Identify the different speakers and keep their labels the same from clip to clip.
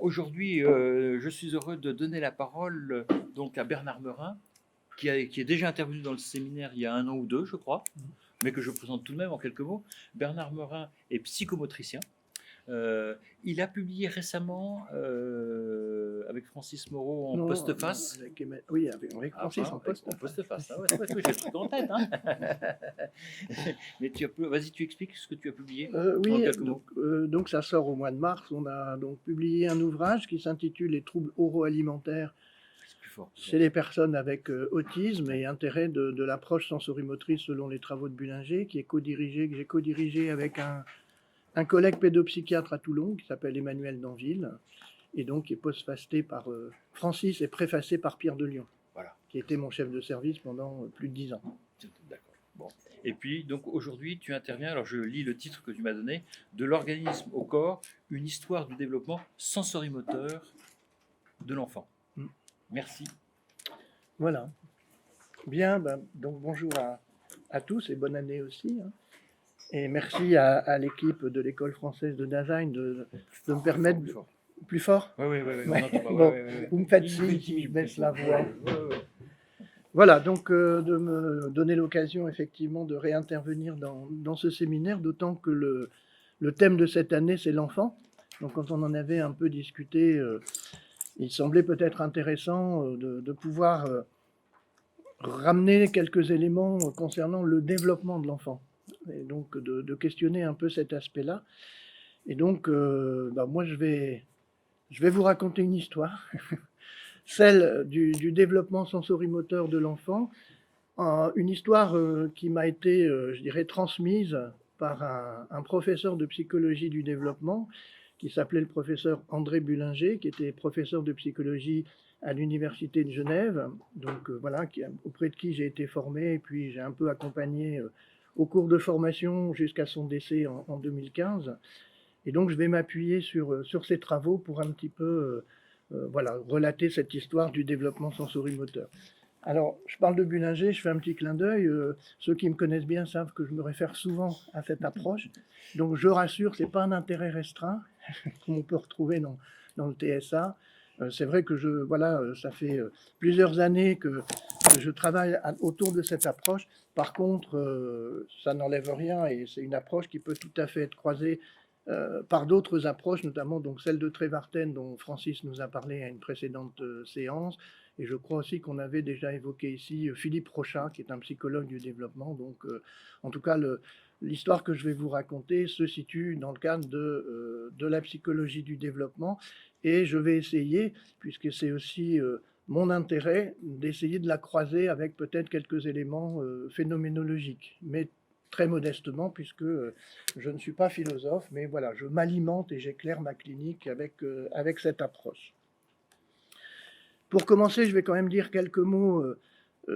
Speaker 1: Aujourd'hui, je suis heureux de donner la parole donc à Bernard Merin, qui est déjà intervenu dans le séminaire il y a 1 an ou 2, je crois, mais que je présente tout de même en quelques mots. Bernard Merin est psychomotricien. Euh, il a publié récemment avec Francis Moreau en
Speaker 2: Non,
Speaker 1: postface.
Speaker 2: oui, avec Francis en
Speaker 1: En
Speaker 2: postface.
Speaker 1: postface, ah ouais, c'est parce que j'ai le truc en tête. Hein. Mais vas-y, tu expliques ce que tu as publié en
Speaker 2: Oui,
Speaker 1: quelques mots.
Speaker 2: donc ça sort au mois de mars. On a donc publié un ouvrage qui s'intitule Les troubles oro-alimentaires
Speaker 1: C'est plus fort.
Speaker 2: chez les personnes avec autisme et intérêt de l'approche sensorimotrice selon les travaux de Bullinger, que j'ai co-dirigé avec un collègue pédopsychiatre à Toulon qui s'appelle Emmanuel Danville, et donc qui est postfacé par Francis et préfacé par Pierre Delion,
Speaker 1: Voilà.
Speaker 2: qui était mon chef de service pendant plus de 10 ans.
Speaker 1: D'accord. Bon. Et puis, donc aujourd'hui, tu interviens, alors je lis le titre que tu m'as donné, de l'organisme au corps, une histoire du développement sensorimoteur de l'enfant. Merci.
Speaker 2: Voilà. Bien, donc bonjour à tous et bonne année aussi. Hein. Et merci à l'équipe de l'école française de design de me permettre... Plus fort.
Speaker 1: Oui,
Speaker 2: Vous me faites signe si je baisse la voix. Voilà, donc de me donner l'occasion effectivement de réintervenir dans ce séminaire, d'autant que le thème de cette année, c'est l'enfant. Donc quand on en avait un peu discuté, il semblait peut-être intéressant de pouvoir ramener quelques éléments concernant le développement de l'enfant, et donc de questionner un peu cet aspect-là. Et donc, moi, je vais vous raconter une histoire, celle du développement sensorimoteur de l'enfant, une histoire qui m'a été, je dirais, transmise par un professeur de psychologie du développement qui s'appelait le professeur André Bullinger, qui était professeur de psychologie à l'université de Genève, donc voilà, auprès de qui j'ai été formé, et puis j'ai un peu accompagné au cours de formation jusqu'à son décès en 2015. Et donc je vais m'appuyer sur ses travaux pour un petit peu relater cette histoire du développement sensorimoteur. Alors, je parle de Bullinger, je fais un petit clin d'œil. Ceux qui me connaissent bien savent que je me réfère souvent à cette approche. Donc, je rassure, ce n'est pas un intérêt restreint, comme on peut retrouver dans le TSA. C'est vrai que ça fait plusieurs années que je travaille autour de cette approche. Par contre, ça n'enlève rien et c'est une approche qui peut tout à fait être croisée par d'autres approches, notamment donc celle de Trevarten dont Francis nous a parlé à une précédente séance. Et je crois aussi qu'on avait déjà évoqué ici Philippe Rochat, qui est un psychologue du développement. Donc, en tout cas, l'histoire que je vais vous raconter se situe dans le cadre de la psychologie du développement. Et je vais essayer, puisque c'est aussi mon intérêt, d'essayer de la croiser avec peut-être quelques éléments phénoménologiques. Mais très modestement, puisque je ne suis pas philosophe, mais voilà, je m'alimente et j'éclaire ma clinique avec cette approche. Pour commencer, je vais quand même dire quelques mots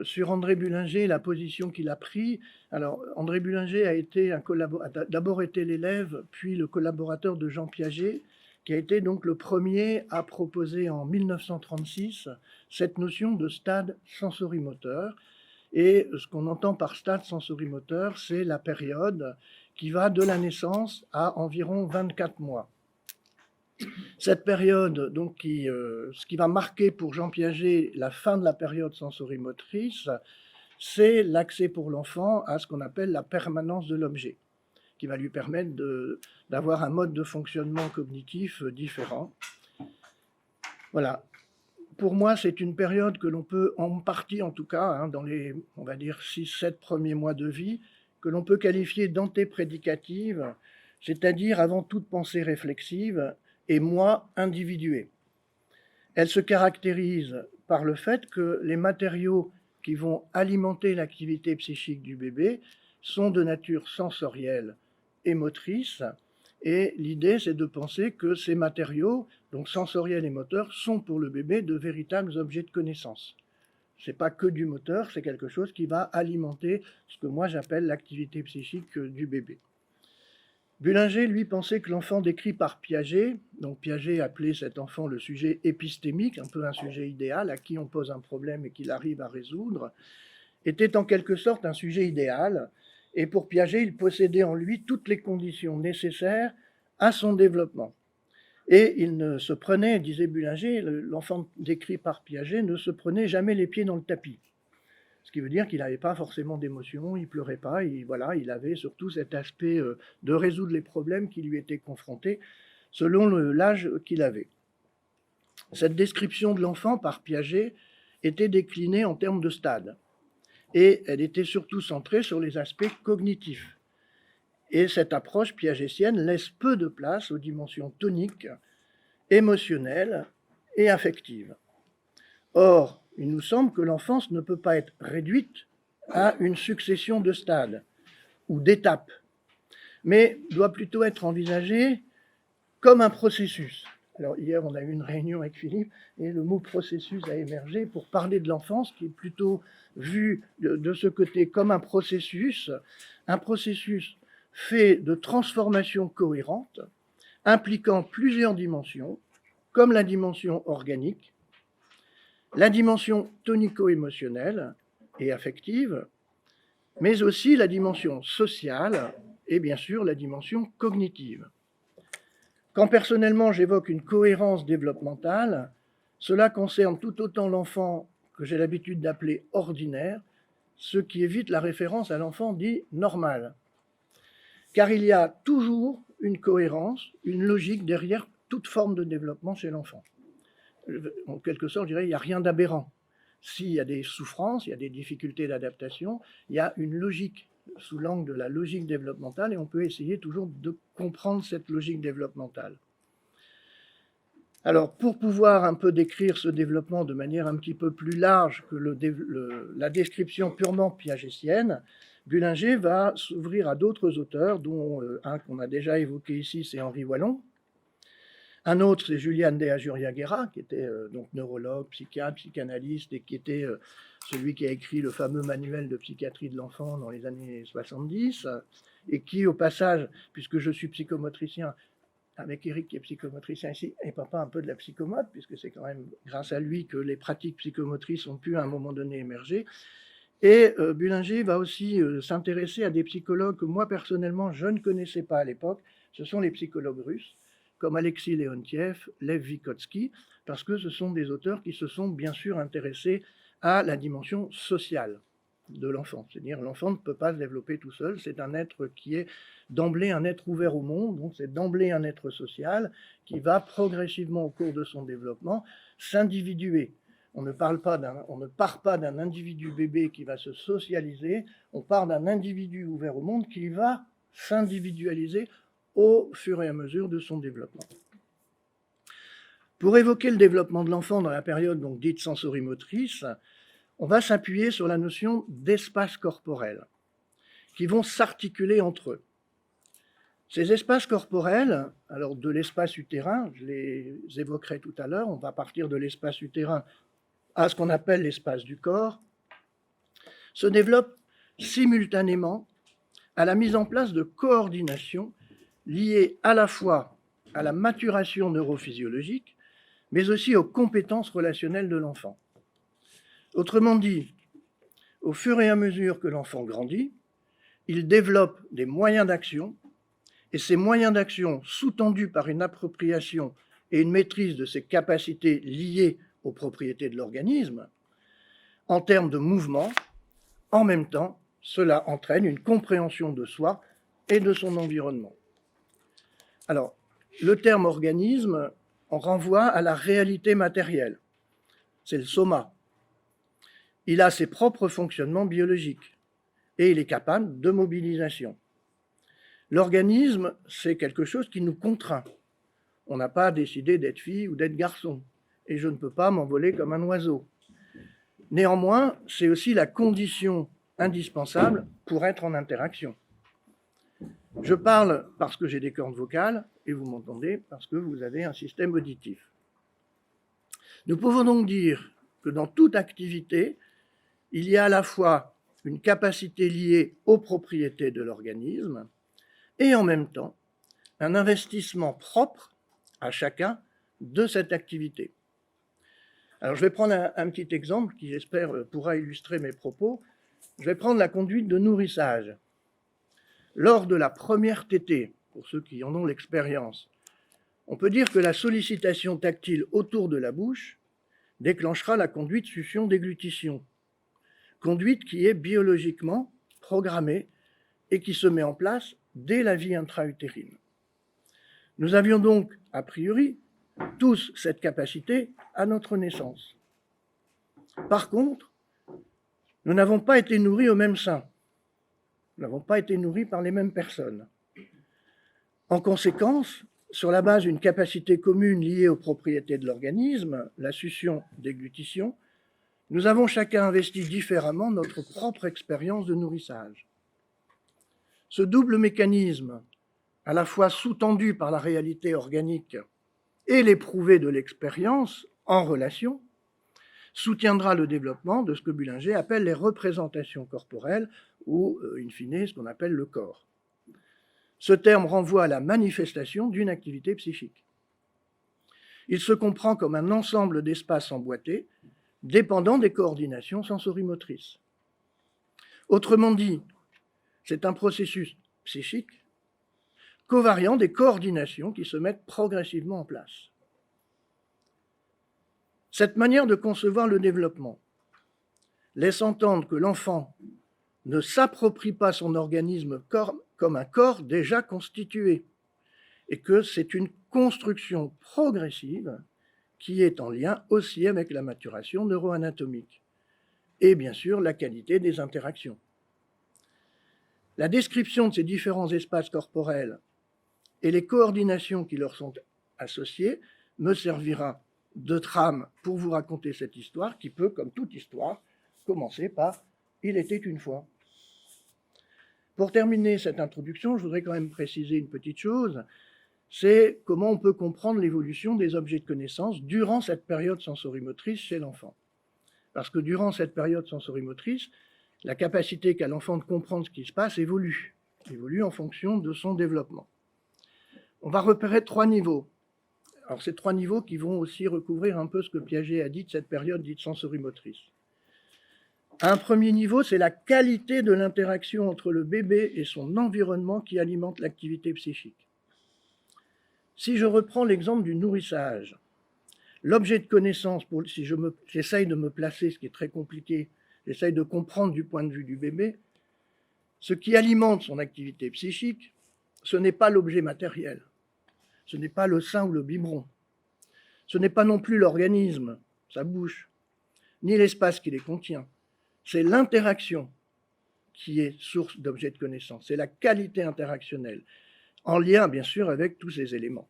Speaker 2: sur André Bullinger, la position qu'il a prise. Alors, André Bullinger a d'abord été l'élève, puis le collaborateur de Jean Piaget, qui a été donc le premier à proposer en 1936 cette notion de stade sensorimoteur. Et ce qu'on entend par stade sensorimoteur, c'est la période qui va de la naissance à environ 24 mois. Cette période, donc, ce qui va marquer pour Jean Piaget la fin de la période sensorimotrice, c'est l'accès pour l'enfant à ce qu'on appelle la permanence de l'objet, qui va lui permettre d'avoir un mode de fonctionnement cognitif différent. Voilà. Pour moi, c'est une période que l'on peut, en partie en tout cas, dans les, on va dire, 6-7 premiers mois de vie, que l'on peut qualifier d'antéprédicative, c'est-à-dire avant toute pensée réflexive, et moi individué. Elle se caractérise par le fait que les matériaux qui vont alimenter l'activité psychique du bébé sont de nature sensorielle et motrice, et l'idée c'est de penser que ces matériaux, donc sensoriels et moteurs, sont pour le bébé de véritables objets de connaissance. Ce n'est pas que du moteur, c'est quelque chose qui va alimenter ce que moi j'appelle l'activité psychique du bébé. Bullinger, lui, pensait que l'enfant décrit par Piaget, donc Piaget appelait cet enfant le sujet épistémique, un peu un sujet idéal à qui on pose un problème et qu'il arrive à résoudre, était en quelque sorte un sujet idéal, et pour Piaget, il possédait en lui toutes les conditions nécessaires à son développement. Et il ne se prenait, disait Bullinger, l'enfant décrit par Piaget, ne se prenait jamais les pieds dans le tapis. Ce qui veut dire qu'il n'avait pas forcément d'émotion, il pleurait pas, voilà, il avait surtout cet aspect de résoudre les problèmes qui lui étaient confrontés selon l'âge qu'il avait. Cette description de l'enfant par Piaget était déclinée en termes de stades et elle était surtout centrée sur les aspects cognitifs. Et cette approche piagétienne laisse peu de place aux dimensions toniques, émotionnelles et affectives. Or, il nous semble que l'enfance ne peut pas être réduite à une succession de stades ou d'étapes, mais doit plutôt être envisagée comme un processus. Alors hier, on a eu une réunion avec Philippe et le mot processus a émergé pour parler de l'enfance qui est plutôt vu de ce côté comme un processus fait de transformations cohérentes impliquant plusieurs dimensions, comme la dimension organique, la dimension tonico-émotionnelle et affective, mais aussi la dimension sociale et bien sûr la dimension cognitive. Quand personnellement j'évoque une cohérence développementale, cela concerne tout autant l'enfant que j'ai l'habitude d'appeler ordinaire, ce qui évite la référence à l'enfant dit normal. Car il y a toujours une cohérence, une logique derrière toute forme de développement chez l'enfant. En quelque sorte, je dirais, il n'y a rien d'aberrant. S'il y a des souffrances, il y a des difficultés d'adaptation, il y a une logique sous l'angle de la logique développementale et on peut essayer toujours de comprendre cette logique développementale. Alors, pour pouvoir un peu décrire ce développement de manière un petit peu plus large que la description purement piagétienne, Bullinger va s'ouvrir à d'autres auteurs, dont un qu'on a déjà évoqué ici, c'est Henri Wallon. Un autre, c'est Julian de Ajuria-Guerra, qui était donc neurologue, psychiatre, psychanalyste, et qui était celui qui a écrit le fameux manuel de psychiatrie de l'enfant dans les années 70, et qui, au passage, puisque je suis psychomotricien, avec Eric qui est psychomotricien ici, et papa un peu de la psychomote, puisque c'est quand même grâce à lui que les pratiques psychomotrices ont pu à un moment donné émerger. Et Bullinger va aussi s'intéresser à des psychologues que moi personnellement je ne connaissais pas à l'époque, ce sont les psychologues russes, comme Alexis Leontiev, Lev Vygotsky, parce que ce sont des auteurs qui se sont bien sûr intéressés à la dimension sociale de l'enfant. C'est-à-dire l'enfant ne peut pas se développer tout seul, c'est un être qui est d'emblée un être ouvert au monde, donc c'est d'emblée un être social qui va progressivement au cours de son développement s'individuer. On ne part pas d'un individu bébé qui va se socialiser, on part d'un individu ouvert au monde qui va s'individualiser au fur et à mesure de son développement. Pour évoquer le développement de l'enfant dans la période donc dite sensorimotrice, on va s'appuyer sur la notion d'espace corporel, qui vont s'articuler entre eux. Ces espaces corporels, alors de l'espace utérin, je les évoquerai tout à l'heure, on va partir de l'espace utérin à ce qu'on appelle l'espace du corps, se développent simultanément à la mise en place de coordination liées à la fois à la maturation neurophysiologique, mais aussi aux compétences relationnelles de l'enfant. Autrement dit, au fur et à mesure que l'enfant grandit, il développe des moyens d'action, et ces moyens d'action, sous-tendus par une appropriation et une maîtrise de ses capacités liées aux propriétés de l'organisme, en termes de mouvement, en même temps, cela entraîne une compréhension de soi et de son environnement. Alors, le terme organisme, on renvoie à la réalité matérielle. C'est le soma. Il a ses propres fonctionnements biologiques et il est capable de mobilisation. L'organisme, c'est quelque chose qui nous contraint. On n'a pas décidé d'être fille ou d'être garçon, et je ne peux pas m'envoler comme un oiseau. Néanmoins, c'est aussi la condition indispensable pour être en interaction. Je parle parce que j'ai des cordes vocales, et vous m'entendez parce que vous avez un système auditif. Nous pouvons donc dire que dans toute activité, il y a à la fois une capacité liée aux propriétés de l'organisme et en même temps un investissement propre à chacun de cette activité. Alors je vais prendre un petit exemple qui j'espère pourra illustrer mes propos. Je vais prendre la conduite de nourrissage. Lors de la première tétée, pour ceux qui en ont l'expérience, On peut dire que la sollicitation tactile autour de la bouche déclenchera la conduite succion-déglutition, conduite qui est biologiquement programmée et qui se met en place dès la vie intra-utérine. Nous avions donc, a priori, tous cette capacité à notre naissance. Par contre, nous n'avons pas été nourris au même sein. Nous n'avons pas été nourris par les mêmes personnes. En conséquence, sur la base d'une capacité commune liée aux propriétés de l'organisme, la succion-déglutition, nous avons chacun investi différemment notre propre expérience de nourrissage. Ce double mécanisme, à la fois sous-tendu par la réalité organique et l'éprouvé de l'expérience en relation, soutiendra le développement de ce que Bullinger appelle les représentations corporelles ou, in fine, ce qu'on appelle le corps. Ce terme renvoie à la manifestation d'une activité psychique. Il se comprend comme un ensemble d'espaces emboîtés dépendant des coordinations sensorimotrices. Autrement dit, c'est un processus psychique covariant des coordinations qui se mettent progressivement en place. Cette manière de concevoir le développement laisse entendre que l'enfant ne s'approprie pas son organisme comme un corps déjà constitué et que c'est une construction progressive qui est en lien aussi avec la maturation neuroanatomique et bien sûr la qualité des interactions. La description de ces différents espaces corporels et les coordinations qui leur sont associées me servira de trame pour vous raconter cette histoire qui peut, comme toute histoire, commencer par « Il était une fois ». Pour terminer cette introduction, je voudrais quand même préciser une petite chose, c'est comment on peut comprendre l'évolution des objets de connaissance durant cette période sensorimotrice chez l'enfant. Parce que durant cette période sensorimotrice, la capacité qu'a l'enfant de comprendre ce qui se passe évolue en fonction de son développement. On va repérer 3 niveaux. Alors, ces 3 niveaux qui vont aussi recouvrir un peu ce que Piaget a dit de cette période dite sensorimotrice. Un premier niveau, c'est la qualité de l'interaction entre le bébé et son environnement qui alimente l'activité psychique. Si je reprends l'exemple du nourrissage, l'objet de connaissance, si j'essaye de me placer, ce qui est très compliqué, j'essaye de comprendre du point de vue du bébé, ce qui alimente son activité psychique, ce n'est pas l'objet matériel, ce n'est pas le sein ou le biberon, ce n'est pas non plus l'organisme, sa bouche, ni l'espace qui les contient. C'est l'interaction qui est source d'objets de connaissance, c'est la qualité interactionnelle, en lien bien sûr avec tous ces éléments.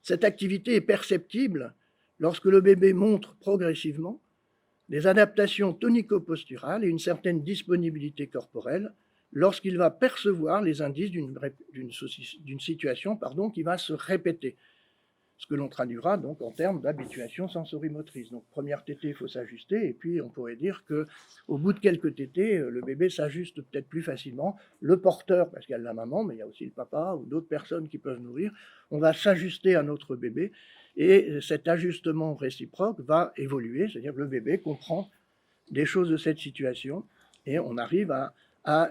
Speaker 2: Cette activité est perceptible lorsque le bébé montre progressivement des adaptations tonico-posturales et une certaine disponibilité corporelle lorsqu'il va percevoir les indices d'une situation qui va se répéter. Ce que l'on traduira donc en termes d'habituation sensorimotrice. Donc première tétée, il faut s'ajuster, et puis on pourrait dire qu'au bout de quelques tétées, le bébé s'ajuste peut-être plus facilement. Le porteur, parce qu'il y a la maman, mais il y a aussi le papa ou d'autres personnes qui peuvent nourrir, on va s'ajuster à notre bébé, et cet ajustement réciproque va évoluer, c'est-à-dire que le bébé comprend des choses de cette situation, et on arrive à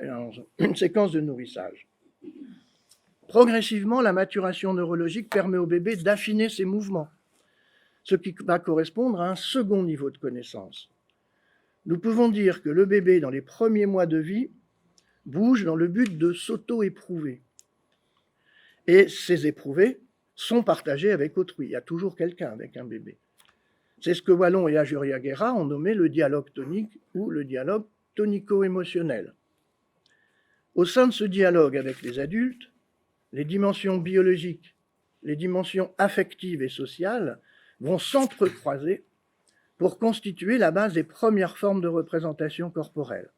Speaker 2: une séquence de nourrissage. Progressivement, la maturation neurologique permet au bébé d'affiner ses mouvements, ce qui va correspondre à un second niveau de connaissance. Nous pouvons dire que le bébé, dans les premiers mois de vie, bouge dans le but de s'auto-éprouver. Et ces éprouvés sont partagés avec autrui. Il y a toujours quelqu'un avec un bébé. C'est ce que Wallon et Ajuriaguera ont nommé le dialogue tonique ou le dialogue tonico-émotionnel. Au sein de ce dialogue avec les adultes, les dimensions biologiques, les dimensions affectives et sociales vont s'entrecroiser pour constituer la base des premières formes de représentation corporelle.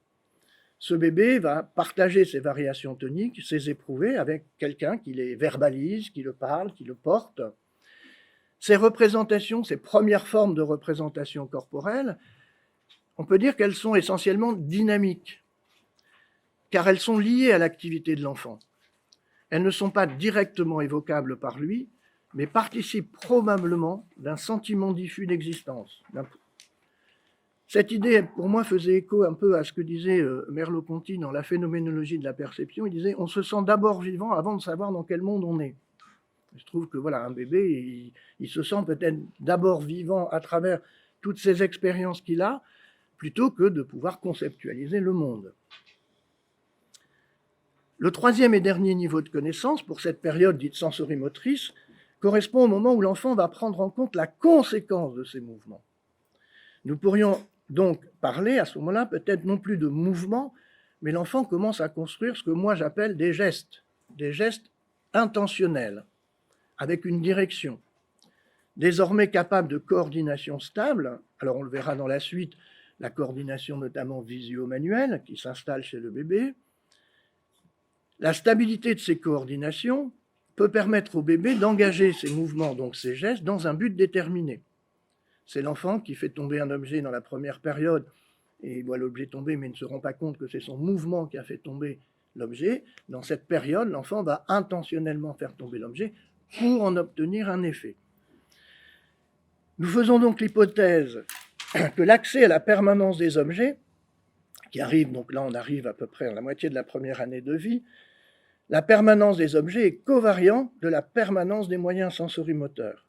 Speaker 2: Ce bébé va partager ses variations toniques, ses éprouvés avec quelqu'un qui les verbalise, qui le parle, qui le porte. Ces représentations, ces premières formes de représentation corporelle, on peut dire qu'elles sont essentiellement dynamiques, car elles sont liées à l'activité de l'enfant. Elles ne sont pas directement évocables par lui, mais participent probablement d'un sentiment diffus d'existence. Cette idée, pour moi, faisait écho un peu à ce que disait Merleau-Ponty dans La phénoménologie de la perception. Il disait « On se sent d'abord vivant avant de savoir dans quel monde on est ». Je trouve que voilà, un bébé, il se sent peut-être d'abord vivant à travers toutes ces expériences qu'il a, plutôt que de pouvoir conceptualiser le monde. Le troisième et dernier niveau de connaissance, pour cette période dite sensorimotrice, correspond au moment où l'enfant va prendre en compte la conséquence de ses mouvements. Nous pourrions donc parler à ce moment-là peut-être non plus de mouvement, mais l'enfant commence à construire ce que moi j'appelle des gestes intentionnels, avec une direction. Désormais capable de coordination stable, alors on le verra dans la suite, la coordination notamment visio-manuelle qui s'installe chez le bébé. La stabilité de ces coordinations peut permettre au bébé d'engager ses mouvements, donc ses gestes, dans un but déterminé. C'est l'enfant qui fait tomber un objet dans la première période et il voit l'objet tomber mais ne se rend pas compte que c'est son mouvement qui a fait tomber l'objet. Dans cette période, l'enfant va intentionnellement faire tomber l'objet pour en obtenir un effet. Nous faisons donc l'hypothèse que l'accès à la permanence des objets, qui arrive, donc là on arrive à peu près à la moitié de la première année de vie, la permanence des objets est covariant de la permanence des moyens sensorimoteurs.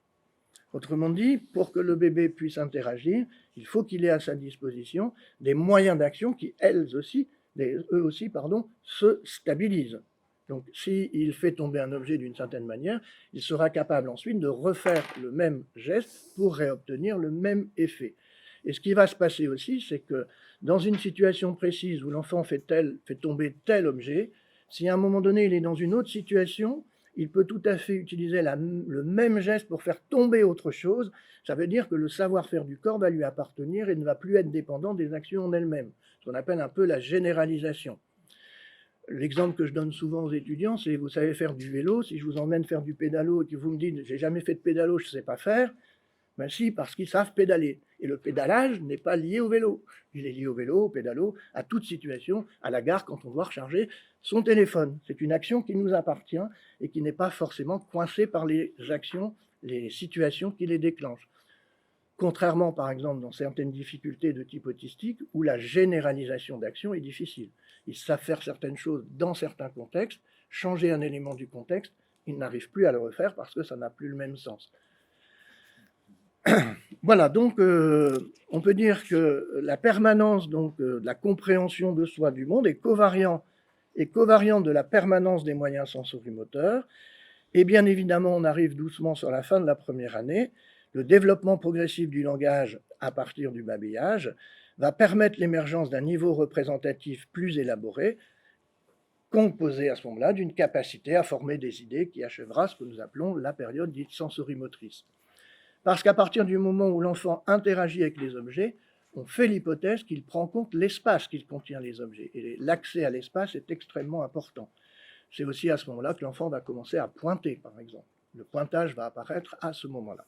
Speaker 2: Autrement dit, pour que le bébé puisse interagir, il faut qu'il ait à sa disposition des moyens d'action qui, eux aussi, se stabilisent. Donc, s'il fait tomber un objet d'une certaine manière, il sera capable ensuite de refaire le même geste pour réobtenir le même effet. Et ce qui va se passer aussi, c'est que dans une situation précise où l'enfant fait tomber tel objet, si à un moment donné il est dans une autre situation, il peut tout à fait utiliser le même geste pour faire tomber autre chose. Ça veut dire que le savoir-faire du corps va lui appartenir et ne va plus être dépendant des actions en elles-mêmes, ce qu'on appelle un peu la généralisation. L'exemple que je donne souvent aux étudiants, c'est vous savez faire du vélo, si je vous emmène faire du pédalo et que vous me dites j'ai jamais fait de pédalo, je ne sais pas faire, ben si, parce qu'ils savent pédaler. Et le pédalage n'est pas lié au vélo. Il est lié au vélo, au pédalo, à toute situation, à la gare quand on doit recharger son téléphone. C'est une action qui nous appartient et qui n'est pas forcément coincée par les actions, les situations qui les déclenchent. Contrairement, par exemple, dans certaines difficultés de type autistique, où la généralisation d'action est difficile. Ils savent faire certaines choses dans certains contextes, changer un élément du contexte, ils n'arrivent plus à le refaire parce que ça n'a plus le même sens. Voilà, donc on peut dire que la permanence de la compréhension de soi du monde est covariante de la permanence des moyens sensorimoteurs. Et bien évidemment, on arrive doucement sur la fin de la première année. Le développement progressif du langage à partir du babillage va permettre l'émergence d'un niveau représentatif plus élaboré, composé à ce moment-là d'une capacité à former des idées qui achèvera ce que nous appelons la période dite sensorimotrice. Parce qu'à partir du moment où l'enfant interagit avec les objets, on fait l'hypothèse qu'il prend en compte l'espace qu'il contient les objets. Et l'accès à l'espace est extrêmement important. C'est aussi à ce moment-là que l'enfant va commencer à pointer, par exemple. Le pointage va apparaître à ce moment-là.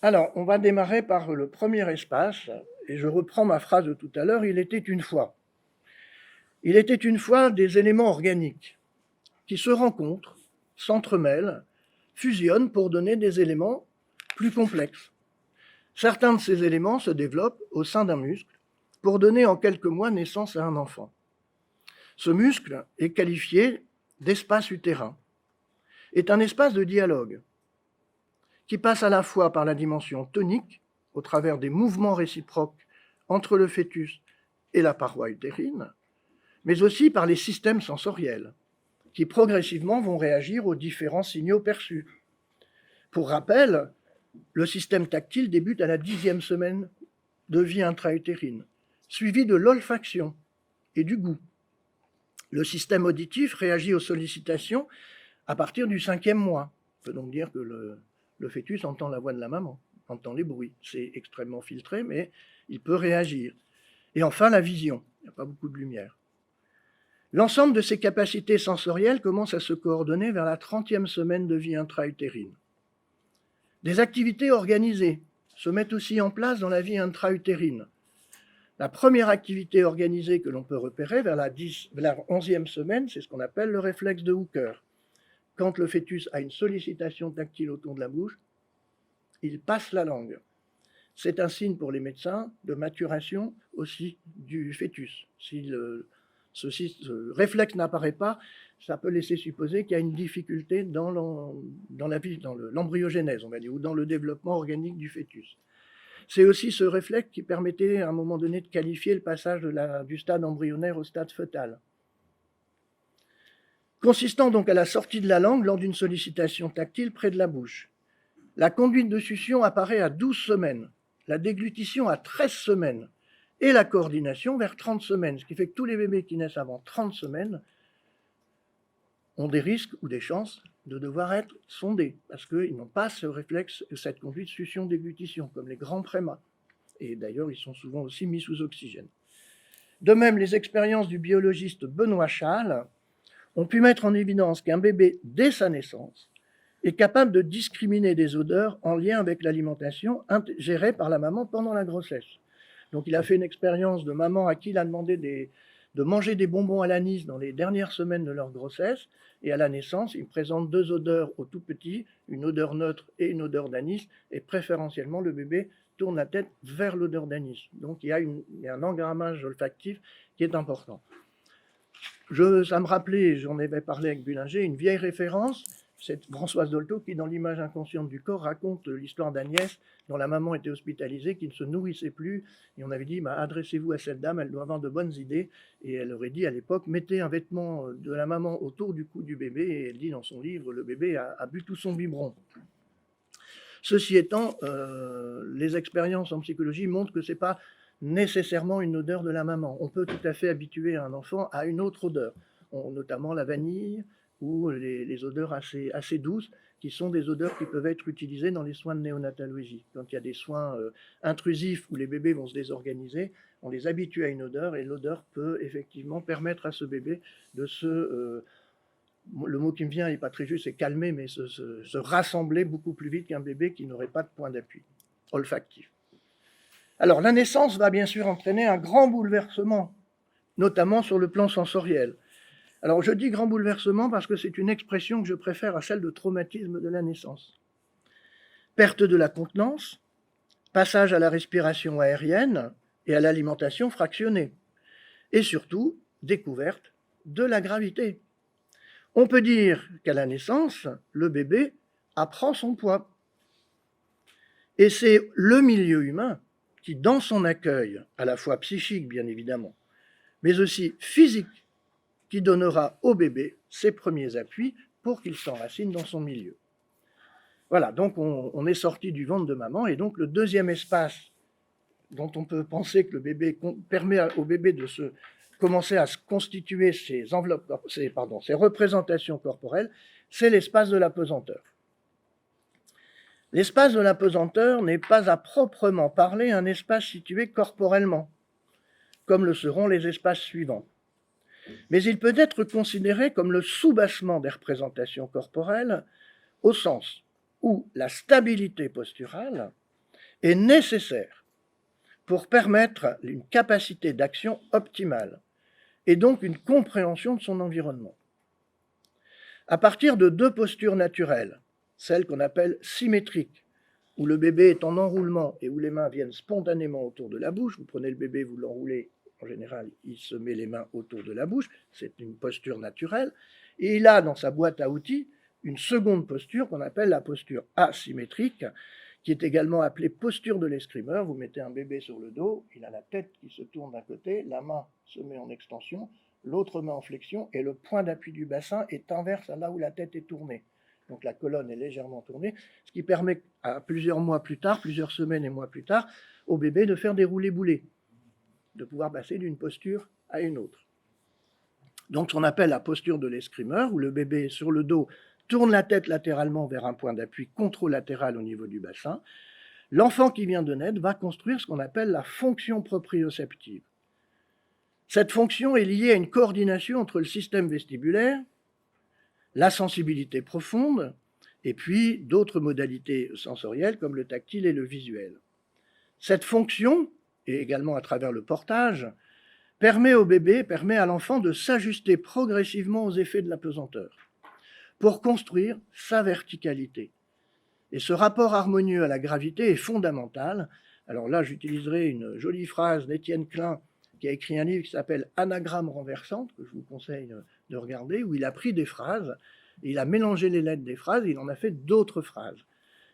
Speaker 2: Alors, on va démarrer par le premier espace, et je reprends ma phrase de tout à l'heure, il était une fois. Il était une fois des éléments organiques qui se rencontrent, s'entremêlent, fusionnent pour donner des éléments plus complexes. Certains de ces éléments se développent au sein d'un muscle pour donner en quelques mois naissance à un enfant. Ce muscle est qualifié d'espace utérin, est un espace de dialogue qui passe à la fois par la dimension tonique, au travers des mouvements réciproques entre le fœtus et la paroi utérine, mais aussi par les systèmes sensoriels, qui progressivement vont réagir aux différents signaux perçus. Pour rappel, le système tactile débute à la 10e semaine de vie intra-utérine, suivi de l'olfaction et du goût. Le système auditif réagit aux sollicitations à partir du 5e mois. On peut donc dire que le fœtus entend la voix de la maman, entend les bruits. C'est extrêmement filtré, mais il peut réagir. Et enfin, la vision. Il n'y a pas beaucoup de lumière. L'ensemble de ces capacités sensorielles commence à se coordonner vers la 30e semaine de vie intra-utérine. Des activités organisées se mettent aussi en place dans la vie intra-utérine. La première activité organisée que l'on peut repérer vers la 11e semaine, c'est ce qu'on appelle le réflexe de Hooker. Quand le fœtus a une sollicitation tactile autour de la bouche, il passe la langue. C'est un signe pour les médecins de maturation aussi du fœtus. Si ce réflexe n'apparaît pas, ça peut laisser supposer qu'il y a une difficulté dans l'embryogénèse, on va dire, ou dans le développement organique du fœtus. C'est aussi ce réflexe qui permettait à un moment donné de qualifier le passage du stade embryonnaire au stade fœtal. Consistant donc à la sortie de la langue lors d'une sollicitation tactile près de la bouche. La conduite de succion apparaît à 12 semaines, la déglutition à 13 semaines et la coordination vers 30 semaines, ce qui fait que tous les bébés qui naissent avant 30 semaines ont des risques ou des chances de devoir être sondés, parce qu'ils n'ont pas ce réflexe, cette conduite succion-déglutition, comme les grands prémas. Et d'ailleurs, ils sont souvent aussi mis sous oxygène. De même, les expériences du biologiste Benoît Schall ont pu mettre en évidence qu'un bébé, dès sa naissance, est capable de discriminer des odeurs en lien avec l'alimentation gérée par la maman pendant la grossesse. Donc il a fait une expérience de maman à qui il a demandé de manger des bonbons à l'anis dans les dernières semaines de leur grossesse, et à la naissance, il présente 2 odeurs au tout petit, une odeur neutre et une odeur d'anis, et préférentiellement le bébé tourne la tête vers l'odeur d'anis. Donc il y a un engrammage olfactif qui est important. Ça me rappelait, j'en avais parlé avec Bullinger, une vieille référence, c'est Françoise Dolto qui, dans l'image inconsciente du corps, raconte l'histoire d'Agnès, dont la maman était hospitalisée, qui ne se nourrissait plus, et on avait dit, adressez-vous à cette dame, elle doit avoir de bonnes idées, et elle aurait dit à l'époque, mettez un vêtement de la maman autour du cou du bébé, et elle dit dans son livre, le bébé a bu tout son biberon. Ceci étant, les expériences en psychologie montrent que ce n'est pas nécessairement une odeur de la maman. On peut tout à fait habituer un enfant à une autre odeur, notamment la vanille ou les odeurs assez douces, qui sont des odeurs qui peuvent être utilisées dans les soins de néonatologie. Quand il y a des soins intrusifs où les bébés vont se désorganiser, on les habitue à une odeur et l'odeur peut effectivement permettre à ce bébé de le mot qui me vient n'est pas très juste, c'est calmer, mais se rassembler beaucoup plus vite qu'un bébé qui n'aurait pas de point d'appui olfactif. Alors, la naissance va bien sûr entraîner un grand bouleversement, notamment sur le plan sensoriel. Alors, je dis grand bouleversement parce que c'est une expression que je préfère à celle de traumatisme de la naissance. Perte de la contenance, passage à la respiration aérienne et à l'alimentation fractionnée. Et surtout, découverte de la gravité. On peut dire qu'à la naissance, le bébé apprend son poids. Et c'est le milieu humain qui, dans son accueil, à la fois psychique bien évidemment, mais aussi physique, qui donnera au bébé ses premiers appuis pour qu'il s'enracine dans son milieu. Voilà, donc on est sorti du ventre de maman, et donc le deuxième espace dont on peut penser que le bébé permet au bébé de commencer à se constituer ses représentations corporelles, c'est l'espace de l'apesanteur. L'espace de l'apesanteur n'est pas à proprement parler un espace situé corporellement, comme le seront les espaces suivants. Mais il peut être considéré comme le soubassement des représentations corporelles, au sens où la stabilité posturale est nécessaire pour permettre une capacité d'action optimale et donc une compréhension de son environnement. À partir de 2 postures naturelles, celle qu'on appelle symétrique, où le bébé est en enroulement et où les mains viennent spontanément autour de la bouche, vous prenez le bébé, vous l'enroulez, en général, il se met les mains autour de la bouche, c'est une posture naturelle, et il a dans sa boîte à outils une seconde posture qu'on appelle la posture asymétrique, qui est également appelée posture de l'escrimeur. Vous mettez un bébé sur le dos, il a la tête qui se tourne d'un côté, la main se met en extension, l'autre main en flexion, et le point d'appui du bassin est inverse à là où la tête est tournée. Donc la colonne est légèrement tournée, ce qui permet à plusieurs mois plus tard, plusieurs semaines et mois plus tard, au bébé de faire des roulés-boulés, de pouvoir passer d'une posture à une autre. Donc ce qu'on appelle la posture de l'escrimeur, où le bébé est sur le dos, tourne la tête latéralement vers un point d'appui contralatéral au niveau du bassin. L'enfant qui vient de naître va construire ce qu'on appelle la fonction proprioceptive. Cette fonction est liée à une coordination entre le système vestibulaire, la sensibilité profonde, et puis d'autres modalités sensorielles comme le tactile et le visuel. Cette fonction, et également à travers le portage, permet au bébé, permet à l'enfant de s'ajuster progressivement aux effets de l'apesanteur pour construire sa verticalité. Et ce rapport harmonieux à la gravité est fondamental. Alors là, j'utiliserai une jolie phrase d'Étienne Klein, qui a écrit un livre qui s'appelle Anagramme renversante, que je vous conseille de regarder, où il a pris des phrases, et il a mélangé les lettres des phrases, et il en a fait d'autres phrases.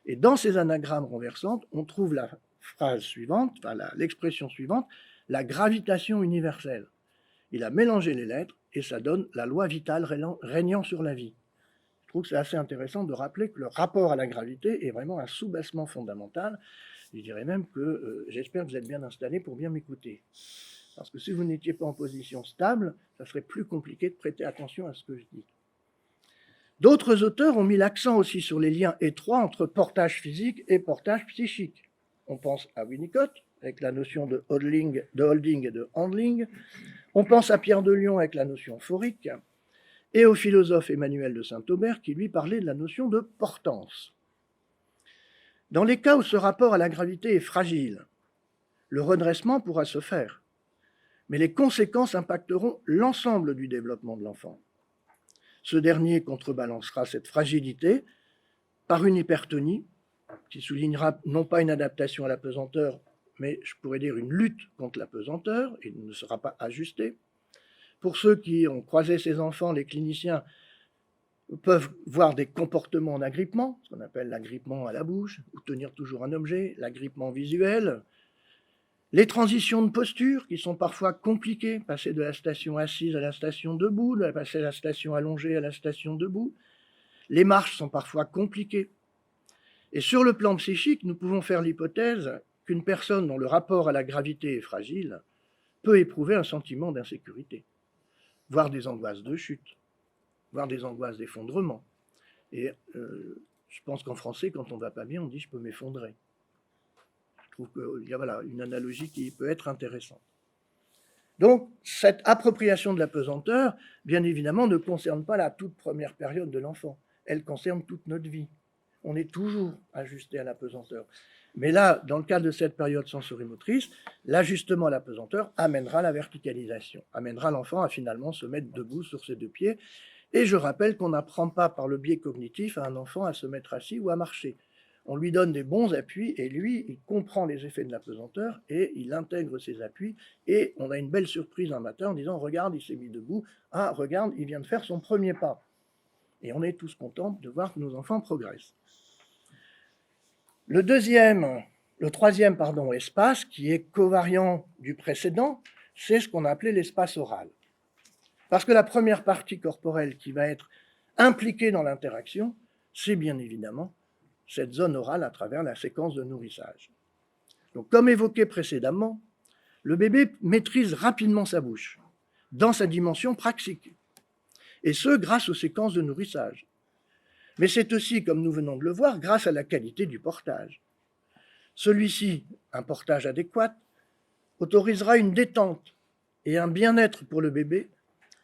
Speaker 2: Et dans ces anagrammes renversantes, on trouve la phrase suivante, enfin l'expression suivante, la gravitation universelle. Il a mélangé les lettres et ça donne la loi vitale régnant sur la vie. Je trouve que c'est assez intéressant de rappeler que le rapport à la gravité est vraiment un sous-bassement fondamental. Je dirais même que j'espère que vous êtes bien installés pour bien m'écouter. Parce que si vous n'étiez pas en position stable, ça serait plus compliqué de prêter attention à ce que je dis. D'autres auteurs ont mis l'accent aussi sur les liens étroits entre portage physique et portage psychique. On pense à Winnicott, avec la notion de holding et de handling. On pense à Pierre de Lion avec la notion phorique, et au philosophe Emmanuel de Saint-Aubert qui lui parlait de la notion de portance. Dans les cas où ce rapport à la gravité est fragile, le redressement pourra se faire, mais les conséquences impacteront l'ensemble du développement de l'enfant. Ce dernier contrebalancera cette fragilité par une hypertonie qui soulignera non pas une adaptation à la pesanteur, mais je pourrais dire une lutte contre la pesanteur et ne sera pas ajusté. Pour ceux qui ont croisé ces enfants, les cliniciens peuvent voir des comportements en agrippement, ce qu'on appelle l'agrippement à la bouche, ou tenir toujours un objet, l'agrippement visuel, les transitions de posture qui sont parfois compliquées, passer de la station assise à la station debout, passer de la station allongée à la station debout. Les marches sont parfois compliquées. Et sur le plan psychique, nous pouvons faire l'hypothèse qu'une personne dont le rapport à la gravité est fragile peut éprouver un sentiment d'insécurité, voire des angoisses de chute, voire des angoisses d'effondrement. Et je pense qu'en français, quand on ne va pas bien, on dit « je peux m'effondrer ». Je trouve qu'il y a voilà, une analogie qui peut être intéressante. Donc, cette appropriation de la pesanteur, bien évidemment, ne concerne pas la toute première période de l'enfant. Elle concerne toute notre vie. On est toujours ajusté à la pesanteur. Mais là, dans le cadre de cette période sensorimotrice, l'ajustement à la pesanteur amènera la verticalisation, amènera l'enfant à finalement se mettre debout sur ses deux pieds. Et je rappelle qu'on n'apprend pas par le biais cognitif à un enfant à se mettre assis ou à marcher. On lui donne des bons appuis et lui, il comprend les effets de la pesanteur et il intègre ses appuis. Et on a une belle surprise un matin en disant « Regarde, il s'est mis debout. Ah, regarde, il vient de faire son premier pas. » Et on est tous contents de voir que nos enfants progressent. Le troisième espace, qui est covariant du précédent, c'est ce qu'on a appelé l'espace oral. Parce que la première partie corporelle qui va être impliquée dans l'interaction, c'est bien évidemment cette zone orale à travers la séquence de nourrissage. Donc, comme évoqué précédemment, le bébé maîtrise rapidement sa bouche, dans sa dimension praxique, et ce, grâce aux séquences de nourrissage. Mais c'est aussi, comme nous venons de le voir, grâce à la qualité du portage. Celui-ci, un portage adéquat, autorisera une détente et un bien-être pour le bébé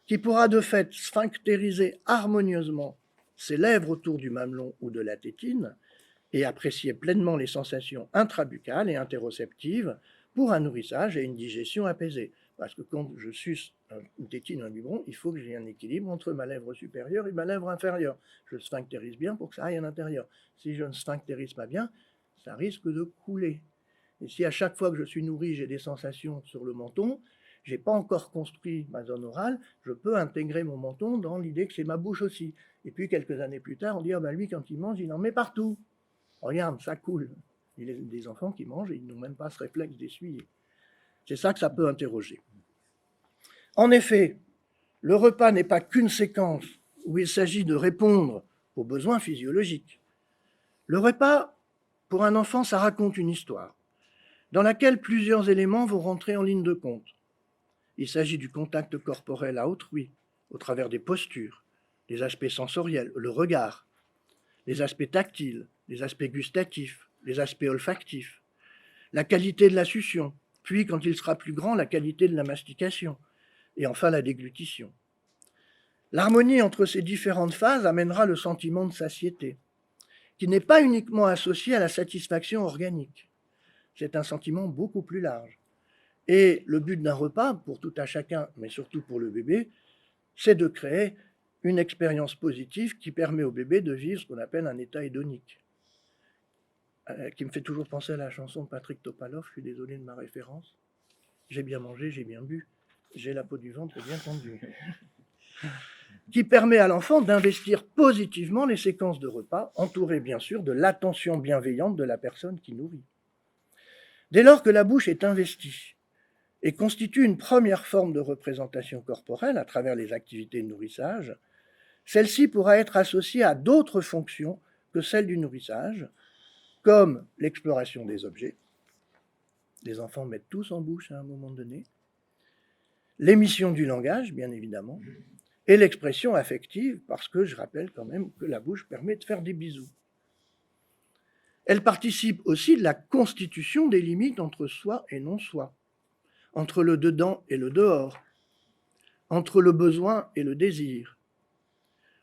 Speaker 2: qui pourra de fait sphinctériser harmonieusement ses lèvres autour du mamelon ou de la tétine et apprécier pleinement les sensations intrabuccales et interoceptives pour un nourrissage et une digestion apaisée. Parce que quand je suce une tétine, un biberon, il faut que j'ai un équilibre entre ma lèvre supérieure et ma lèvre inférieure. Je sphinctérise bien pour que ça aille à l'intérieur. Si je ne sphinctérise pas bien, ça risque de couler. Et si à chaque fois que je suis nourri, j'ai des sensations sur le menton, je n'ai pas encore construit ma zone orale, je peux intégrer mon menton dans l'idée que c'est ma bouche aussi. Et puis quelques années plus tard, on dit « Ah ben lui, quand il mange, il en met partout. Regarde, ça coule. » Il y a des enfants qui mangent et ils n'ont même pas ce réflexe d'essuyer. C'est ça que ça peut interroger. En effet, le repas n'est pas qu'une séquence où il s'agit de répondre aux besoins physiologiques. Le repas, pour un enfant, ça raconte une histoire dans laquelle plusieurs éléments vont rentrer en ligne de compte. Il s'agit du contact corporel à autrui, au travers des postures, les aspects sensoriels, le regard, les aspects tactiles, les aspects gustatifs, les aspects olfactifs, la qualité de la succion, puis, quand il sera plus grand, la qualité de la mastication, et enfin la déglutition. L'harmonie entre ces différentes phases amènera le sentiment de satiété, qui n'est pas uniquement associé à la satisfaction organique. C'est un sentiment beaucoup plus large. Et le but d'un repas, pour tout à chacun, mais surtout pour le bébé, c'est de créer une expérience positive qui permet au bébé de vivre ce qu'on appelle un état hédonique. Qui me fait toujours penser à la chanson de Patrick Topalov, je suis désolé de ma référence. j'ai bien mangé, j'ai bien bu, j'ai la peau du ventre bien tendue, qui permet à l'enfant d'investir positivement les séquences de repas, entourées bien sûr de l'attention bienveillante de la personne qui nourrit. Dès lors que la bouche est investie et constitue une première forme de représentation corporelle à travers les activités de nourrissage, celle-ci pourra être associée à d'autres fonctions que celles du nourrissage, comme l'exploration des objets. Les enfants mettent tous en bouche à un moment donné. L'émission du langage, bien évidemment, et l'expression affective, parce que je rappelle quand même que la bouche permet de faire des bisous. Elle participe aussi de la constitution des limites entre soi et non-soi, entre le dedans et le dehors, entre le besoin et le désir.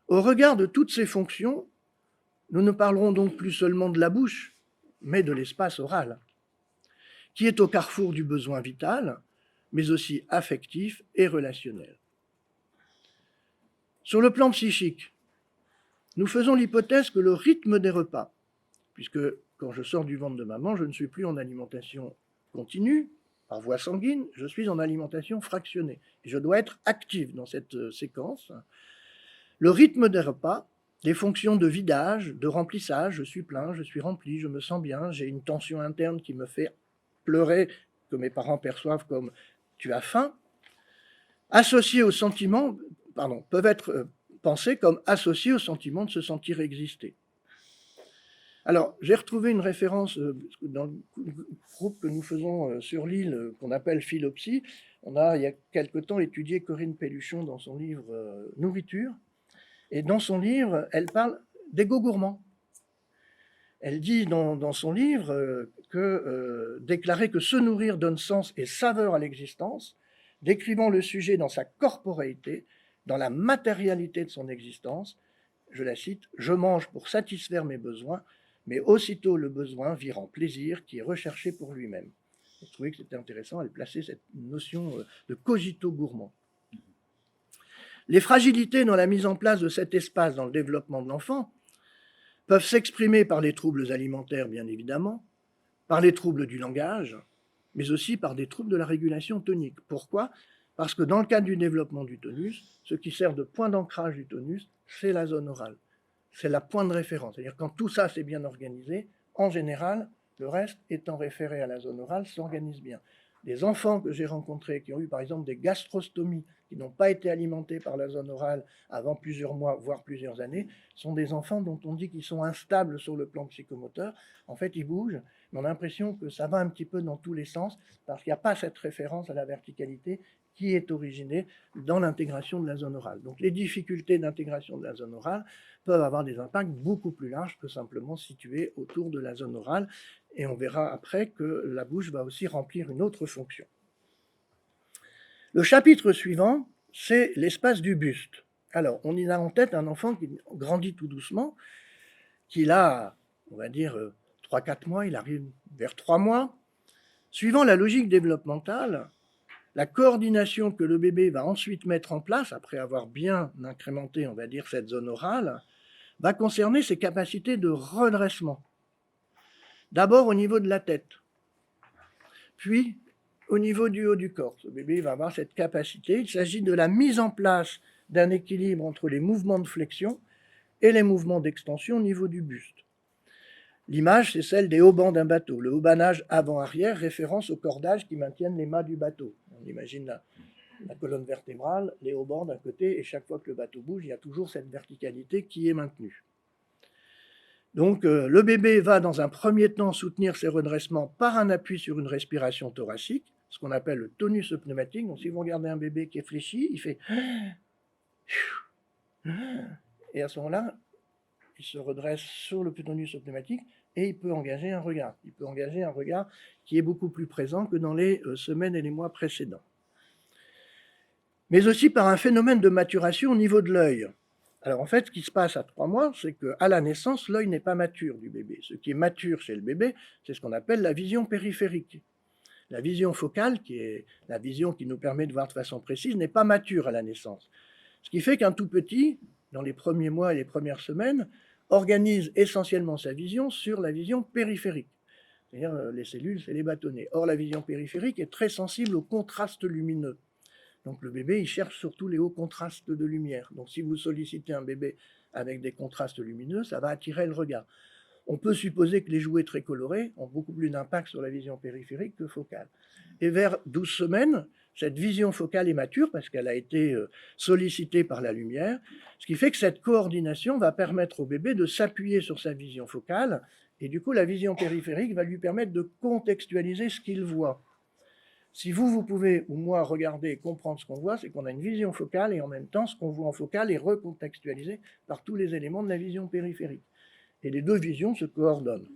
Speaker 2: Au regard de toutes ces fonctions, nous ne parlerons donc plus seulement de la bouche, mais de l'espace oral, qui est au carrefour du besoin vital, mais aussi affectif et relationnel. Sur le plan psychique, nous faisons l'hypothèse que le rythme des repas, puisque quand je sors du ventre de maman, je ne suis plus en alimentation continue, par voie sanguine, je suis en alimentation fractionnée. Et je dois être active dans cette séquence. Le rythme des repas, des fonctions de vidage, de remplissage, je suis plein, je suis rempli, je me sens bien, j'ai une tension interne qui me fait pleurer, que mes parents perçoivent comme « tu as faim », associés au sentiment, peuvent être pensés comme associés au sentiment de se sentir exister. Alors, j'ai retrouvé une référence dans le groupe que nous faisons sur l'île, qu'on appelle Philopsie. On a, il y a quelque temps, étudié Corinne Pelluchon dans son livre Nourriture. Et dans son livre, elle parle d'ego gourmand. Elle dit dans son livre déclarer que se nourrir donne sens et saveur à l'existence, décrivant le sujet dans sa corporéité, dans la matérialité de son existence. Je la cite, « Je mange pour satisfaire mes besoins, mais aussitôt le besoin vire en plaisir qui est recherché pour lui-même. » Je trouvais que c'était intéressant, elle plaçait cette notion de cogito gourmand. Les fragilités dans la mise en place de cet espace dans le développement de l'enfant peuvent s'exprimer par les troubles alimentaires, bien évidemment, par les troubles du langage, mais aussi par des troubles de la régulation tonique. Pourquoi ? Parce que dans le cadre du développement du tonus, ce qui sert de point d'ancrage du tonus, c'est la zone orale. C'est la point de référence. C'est-à-dire quand tout ça c'est bien organisé, en général, le reste étant référé à la zone orale s'organise bien. Des enfants que j'ai rencontrés qui ont eu par exemple des gastrostomies, qui n'ont pas été alimentés par la zone orale avant plusieurs mois, voire plusieurs années, sont des enfants dont on dit qu'ils sont instables sur le plan psychomoteur. En fait, ils bougent, mais on a l'impression que ça va un petit peu dans tous les sens, parce qu'il n'y a pas cette référence à la verticalité qui est originée dans l'intégration de la zone orale. Donc les difficultés d'intégration de la zone orale peuvent avoir des impacts beaucoup plus larges que simplement situés autour de la zone orale, et on verra après que la bouche va aussi remplir une autre fonction. Le chapitre suivant, c'est l'espace du buste. Alors, on y a en tête un enfant qui grandit tout doucement, qu'il a, on va dire, 3-4 mois, il arrive vers 3 mois. Suivant la logique développementale, la coordination que le bébé va ensuite mettre en place, après avoir bien incrémenté, on va dire, cette zone orale, va concerner ses capacités de redressement. D'abord au niveau de la tête, puis au niveau du haut du corps. Ce bébé va avoir cette capacité. Il s'agit de la mise en place d'un équilibre entre les mouvements de flexion et les mouvements d'extension au niveau du buste. L'image, c'est celle des haubans d'un bateau. Le haubanage avant-arrière, référence aux cordages qui maintiennent les mâts du bateau. On imagine la colonne vertébrale, les haubans d'un côté, et chaque fois que le bateau bouge, il y a toujours cette verticalité qui est maintenue. Donc, le bébé va dans un premier temps soutenir ses redressements par un appui sur une respiration thoracique, ce qu'on appelle le tonus pneumatique. Donc, si vous regardez un bébé qui est fléchi, il fait... Et à ce moment-là, il se redresse sur le tonus pneumatique et il peut engager un regard. Il peut engager un regard qui est beaucoup plus présent que dans les semaines et les mois précédents. Mais aussi par un phénomène de maturation au niveau de l'œil. Alors en fait, ce qui se passe à 3 mois, c'est qu'à la naissance, l'œil n'est pas mature du bébé. Ce qui est mature chez le bébé, c'est ce qu'on appelle la vision périphérique. La vision focale, qui est la vision qui nous permet de voir de façon précise, n'est pas mature à la naissance. Ce qui fait qu'un tout petit, dans les premiers mois et les premières semaines, organise essentiellement sa vision sur la vision périphérique. C'est-à-dire les cellules, c'est les bâtonnets. Or, la vision périphérique est très sensible au contraste lumineux. Donc le bébé, il cherche surtout les hauts contrastes de lumière. Donc si vous sollicitez un bébé avec des contrastes lumineux, ça va attirer le regard. On peut supposer que les jouets très colorés ont beaucoup plus d'impact sur la vision périphérique que focale. Et vers 12 semaines, cette vision focale est mature parce qu'elle a été sollicitée par la lumière, ce qui fait que cette coordination va permettre au bébé de s'appuyer sur sa vision focale, et du coup la vision périphérique va lui permettre de contextualiser ce qu'il voit. Si vous pouvez, ou moi, regarder et comprendre ce qu'on voit, c'est qu'on a une vision focale et en même temps, ce qu'on voit en focale est recontextualisé par tous les éléments de la vision périphérique. Et les deux visions se coordonnent.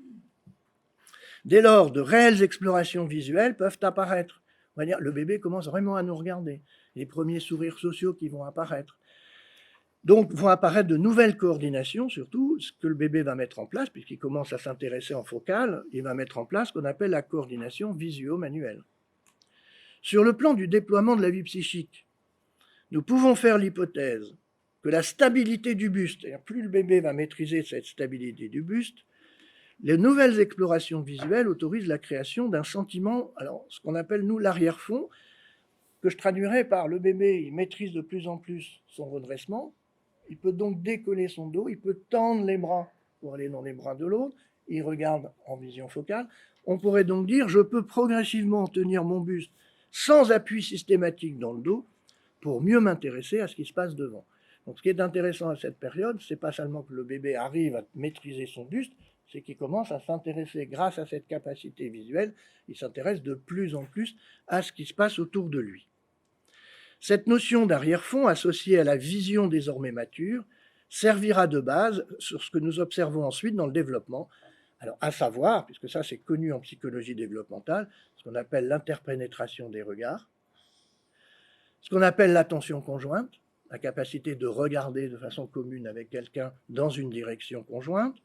Speaker 2: Dès lors, de réelles explorations visuelles peuvent apparaître. On va dire, le bébé commence vraiment à nous regarder. Les premiers sourires sociaux qui vont apparaître. Donc, vont apparaître de nouvelles coordinations, surtout ce que le bébé va mettre en place, puisqu'il commence à s'intéresser en focale, il va mettre en place ce qu'on appelle la coordination visuo-manuelle. Sur le plan du déploiement de la vie psychique, nous pouvons faire l'hypothèse que la stabilité du buste, c'est-à-dire plus le bébé va maîtriser cette stabilité du buste, les nouvelles explorations visuelles autorisent la création d'un sentiment, alors ce qu'on appelle nous l'arrière-fond, que je traduirais par le bébé, il maîtrise de plus en plus son redressement, il peut donc décoller son dos, il peut tendre les bras pour aller dans les bras de l'autre, il regarde en vision focale. On pourrait donc dire, je peux progressivement tenir mon buste sans appui systématique dans le dos pour mieux m'intéresser à ce qui se passe devant. Donc ce qui est intéressant à cette période, c'est pas seulement que le bébé arrive à maîtriser son buste, c'est qu'il commence à s'intéresser, grâce à cette capacité visuelle, il s'intéresse de plus en plus à ce qui se passe autour de lui. Cette notion d'arrière-fond, associée à la vision désormais mature, servira de base sur ce que nous observons ensuite dans le développement. Alors, à savoir, puisque ça c'est connu en psychologie développementale, ce qu'on appelle l'interpénétration des regards, ce qu'on appelle l'attention conjointe, la capacité de regarder de façon commune avec quelqu'un dans une direction conjointe,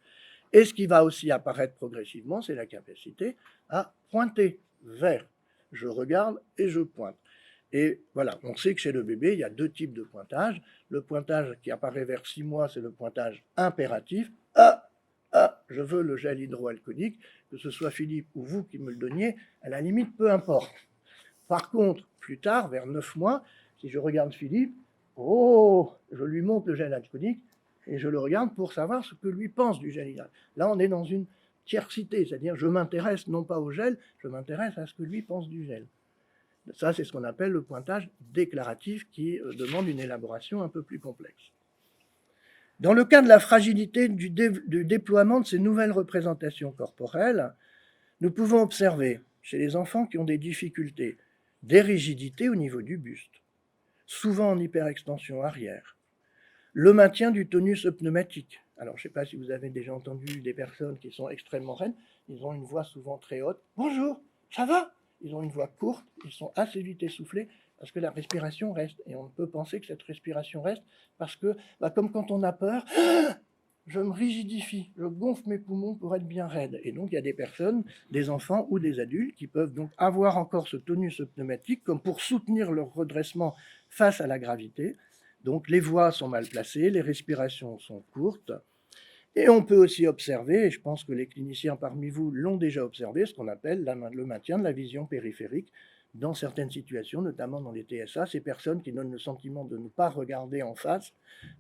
Speaker 2: et ce qui va aussi apparaître progressivement, c'est la capacité à pointer vers. Je regarde et je pointe. Et voilà, on sait que chez le bébé, il y a deux types de pointage. Le pointage qui apparaît vers 6 mois, c'est le pointage impératif. Je veux le gel hydroalcoolique, que ce soit Philippe ou vous qui me le donniez, à la limite, peu importe. Par contre, plus tard, vers 9 mois, si je regarde Philippe, je lui montre le gel alcoolique et je le regarde pour savoir ce que lui pense du gel hydroalcoolique. Là, on est dans une tiercité, c'est-à-dire je m'intéresse non pas au gel, je m'intéresse à ce que lui pense du gel. Ça, c'est ce qu'on appelle le pointage déclaratif qui demande une élaboration un peu plus complexe. Dans le cas de la fragilité du déploiement de ces nouvelles représentations corporelles, nous pouvons observer chez les enfants qui ont des difficultés, des rigidités au niveau du buste, souvent en hyperextension arrière, le maintien du tonus pneumatique. Alors, je ne sais pas si vous avez déjà entendu des personnes qui sont extrêmement raides, ils ont une voix souvent très haute. « Bonjour, ça va ?» Ils ont une voix courte, ils sont assez vite essoufflés parce que la respiration reste. Et on peut penser que cette respiration reste parce que, comme quand on a peur, je me rigidifie, je gonfle mes poumons pour être bien raide. Et donc, il y a des personnes, des enfants ou des adultes qui peuvent donc avoir encore ce tonus pneumatique comme pour soutenir leur redressement face à la gravité. Donc, les voix sont mal placées, les respirations sont courtes. Et on peut aussi observer, et je pense que les cliniciens parmi vous l'ont déjà observé, ce qu'on appelle le maintien de la vision périphérique dans certaines situations, notamment dans les TSA, ces personnes qui donnent le sentiment de ne pas regarder en face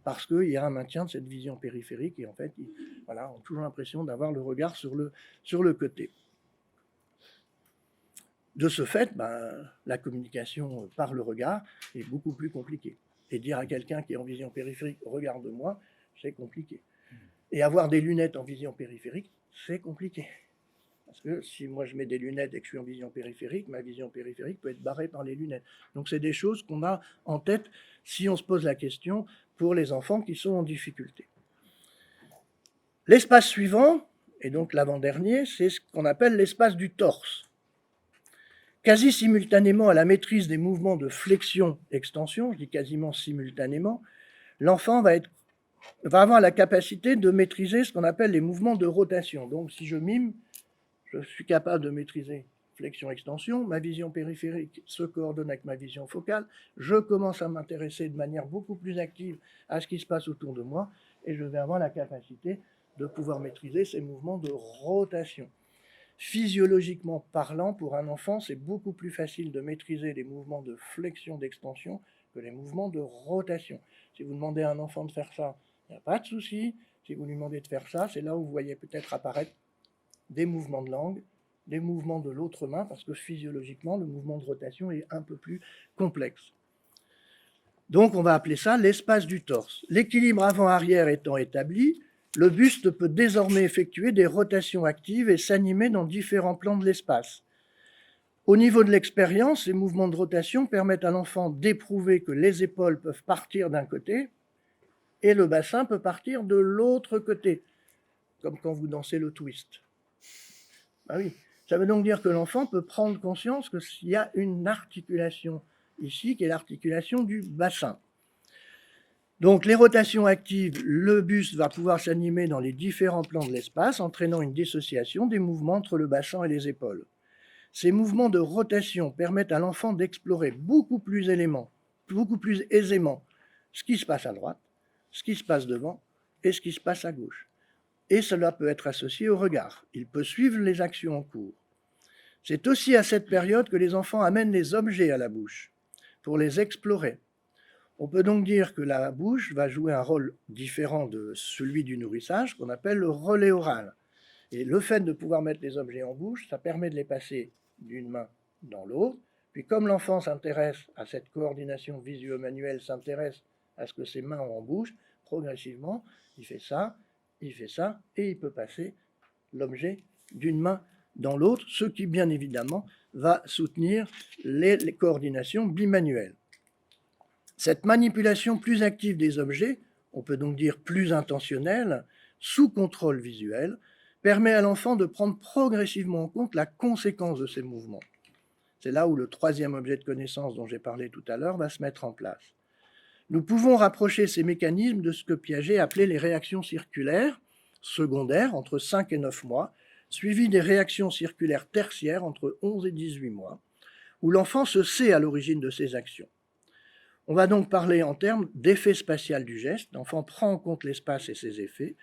Speaker 2: parce qu'il y a un maintien de cette vision périphérique et en fait, ils ont toujours l'impression d'avoir le regard sur le côté. De ce fait, la communication par le regard est beaucoup plus compliquée. Et dire à quelqu'un qui est en vision périphérique « regarde-moi », c'est compliqué. Et avoir des lunettes en vision périphérique, c'est compliqué. Parce que si moi je mets des lunettes et que je suis en vision périphérique, ma vision périphérique peut être barrée par les lunettes. Donc c'est des choses qu'on a en tête si on se pose la question pour les enfants qui sont en difficulté. L'espace suivant, et donc l'avant-dernier, c'est ce qu'on appelle l'espace du torse. Quasi simultanément à la maîtrise des mouvements de flexion-extension, je dis quasiment simultanément, l'enfant va avoir la capacité de maîtriser ce qu'on appelle les mouvements de rotation. Donc, si je mime, je suis capable de maîtriser flexion-extension, ma vision périphérique se coordonne avec ma vision focale, je commence à m'intéresser de manière beaucoup plus active à ce qui se passe autour de moi, et je vais avoir la capacité de pouvoir maîtriser ces mouvements de rotation. Physiologiquement parlant, pour un enfant, c'est beaucoup plus facile de maîtriser les mouvements de flexion, d'extension que les mouvements de rotation. Si vous demandez à un enfant de faire ça, il n'y a pas de souci. Si vous lui demandez de faire ça, c'est là où vous voyez peut-être apparaître des mouvements de langue, des mouvements de l'autre main, parce que physiologiquement, le mouvement de rotation est un peu plus complexe. Donc, on va appeler ça l'espace du torse. L'équilibre avant-arrière étant établi, le buste peut désormais effectuer des rotations actives et s'animer dans différents plans de l'espace. Au niveau de l'expérience, les mouvements de rotation permettent à l'enfant d'éprouver que les épaules peuvent partir d'un côté et le bassin peut partir de l'autre côté, comme quand vous dansez le twist. Ah oui, ça veut donc dire que l'enfant peut prendre conscience qu'il y a une articulation ici, qui est l'articulation du bassin. Donc, les rotations actives, le buste va pouvoir s'animer dans les différents plans de l'espace, entraînant une dissociation des mouvements entre le bassin et les épaules. Ces mouvements de rotation permettent à l'enfant d'explorer beaucoup plus aisément ce qui se passe à droite, ce qui se passe devant et ce qui se passe à gauche. Et cela peut être associé au regard. Il peut suivre les actions en cours. C'est aussi à cette période que les enfants amènent les objets à la bouche pour les explorer. On peut donc dire que la bouche va jouer un rôle différent de celui du nourrissage, qu'on appelle le relais oral. Et le fait de pouvoir mettre les objets en bouche, ça permet de les passer d'une main dans l'autre. Puis comme l'enfant s'intéresse à cette coordination visuo-manuelle, s'intéresse à ce que ses mains ont en bouche, progressivement, il fait ça, et il peut passer l'objet d'une main dans l'autre, ce qui, bien évidemment, va soutenir les coordinations bimanuelles. Cette manipulation plus active des objets, on peut donc dire plus intentionnelle, sous contrôle visuel, permet à l'enfant de prendre progressivement en compte la conséquence de ses mouvements. C'est là où le troisième objet de connaissance dont j'ai parlé tout à l'heure va se mettre en place. Nous pouvons rapprocher ces mécanismes de ce que Piaget appelait les réactions circulaires, secondaires, entre 5 et 9 mois, suivies des réactions circulaires tertiaires entre 11 et 18 mois, où l'enfant se sait à l'origine de ses actions. On va donc parler en termes d'effet spatial du geste. L'enfant prend en compte l'espace et ses effets,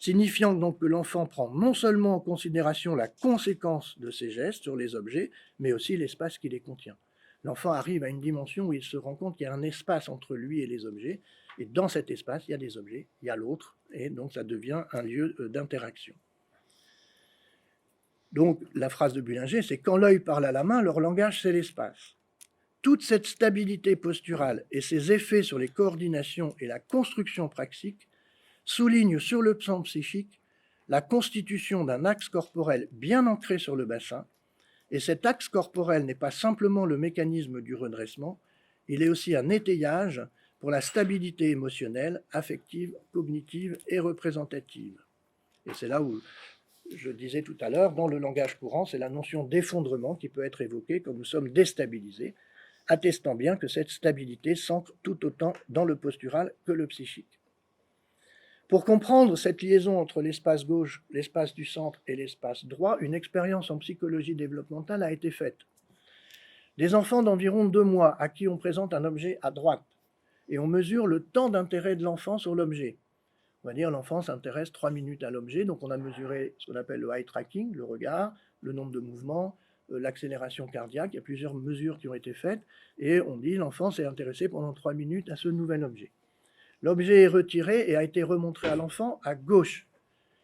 Speaker 2: signifiant donc que l'enfant prend non seulement en considération la conséquence de ses gestes sur les objets, mais aussi l'espace qui les contient. L'enfant arrive à une dimension où il se rend compte qu'il y a un espace entre lui et les objets, et dans cet espace, il y a des objets, il y a l'autre, et donc ça devient un lieu d'interaction. Donc la phrase de Bullinger, c'est « Quand l'œil parle à la main, leur langage, c'est l'espace ». Toute cette stabilité posturale et ses effets sur les coordinations et la construction praxique soulignent sur le plan psychique la constitution d'un axe corporel bien ancré sur le bassin, et cet axe corporel n'est pas simplement le mécanisme du redressement, il est aussi un étayage pour la stabilité émotionnelle, affective, cognitive et représentative. Et c'est là où je disais tout à l'heure, dans le langage courant, c'est la notion d'effondrement qui peut être évoquée quand nous sommes déstabilisés, attestant bien que cette stabilité s'ancre tout autant dans le postural que le psychique. Pour comprendre cette liaison entre l'espace gauche, l'espace du centre et l'espace droit, une expérience en psychologie développementale a été faite. Des enfants d'environ 2 mois à qui on présente un objet à droite et on mesure le temps d'intérêt de l'enfant sur l'objet. On va dire l'enfant s'intéresse 3 minutes à l'objet, donc on a mesuré ce qu'on appelle le eye tracking, le regard, le nombre de mouvements, l'accélération cardiaque, il y a plusieurs mesures qui ont été faites, et on dit l'enfant s'est intéressé pendant 3 minutes à ce nouvel objet. L'objet est retiré et a été remontré à l'enfant à gauche.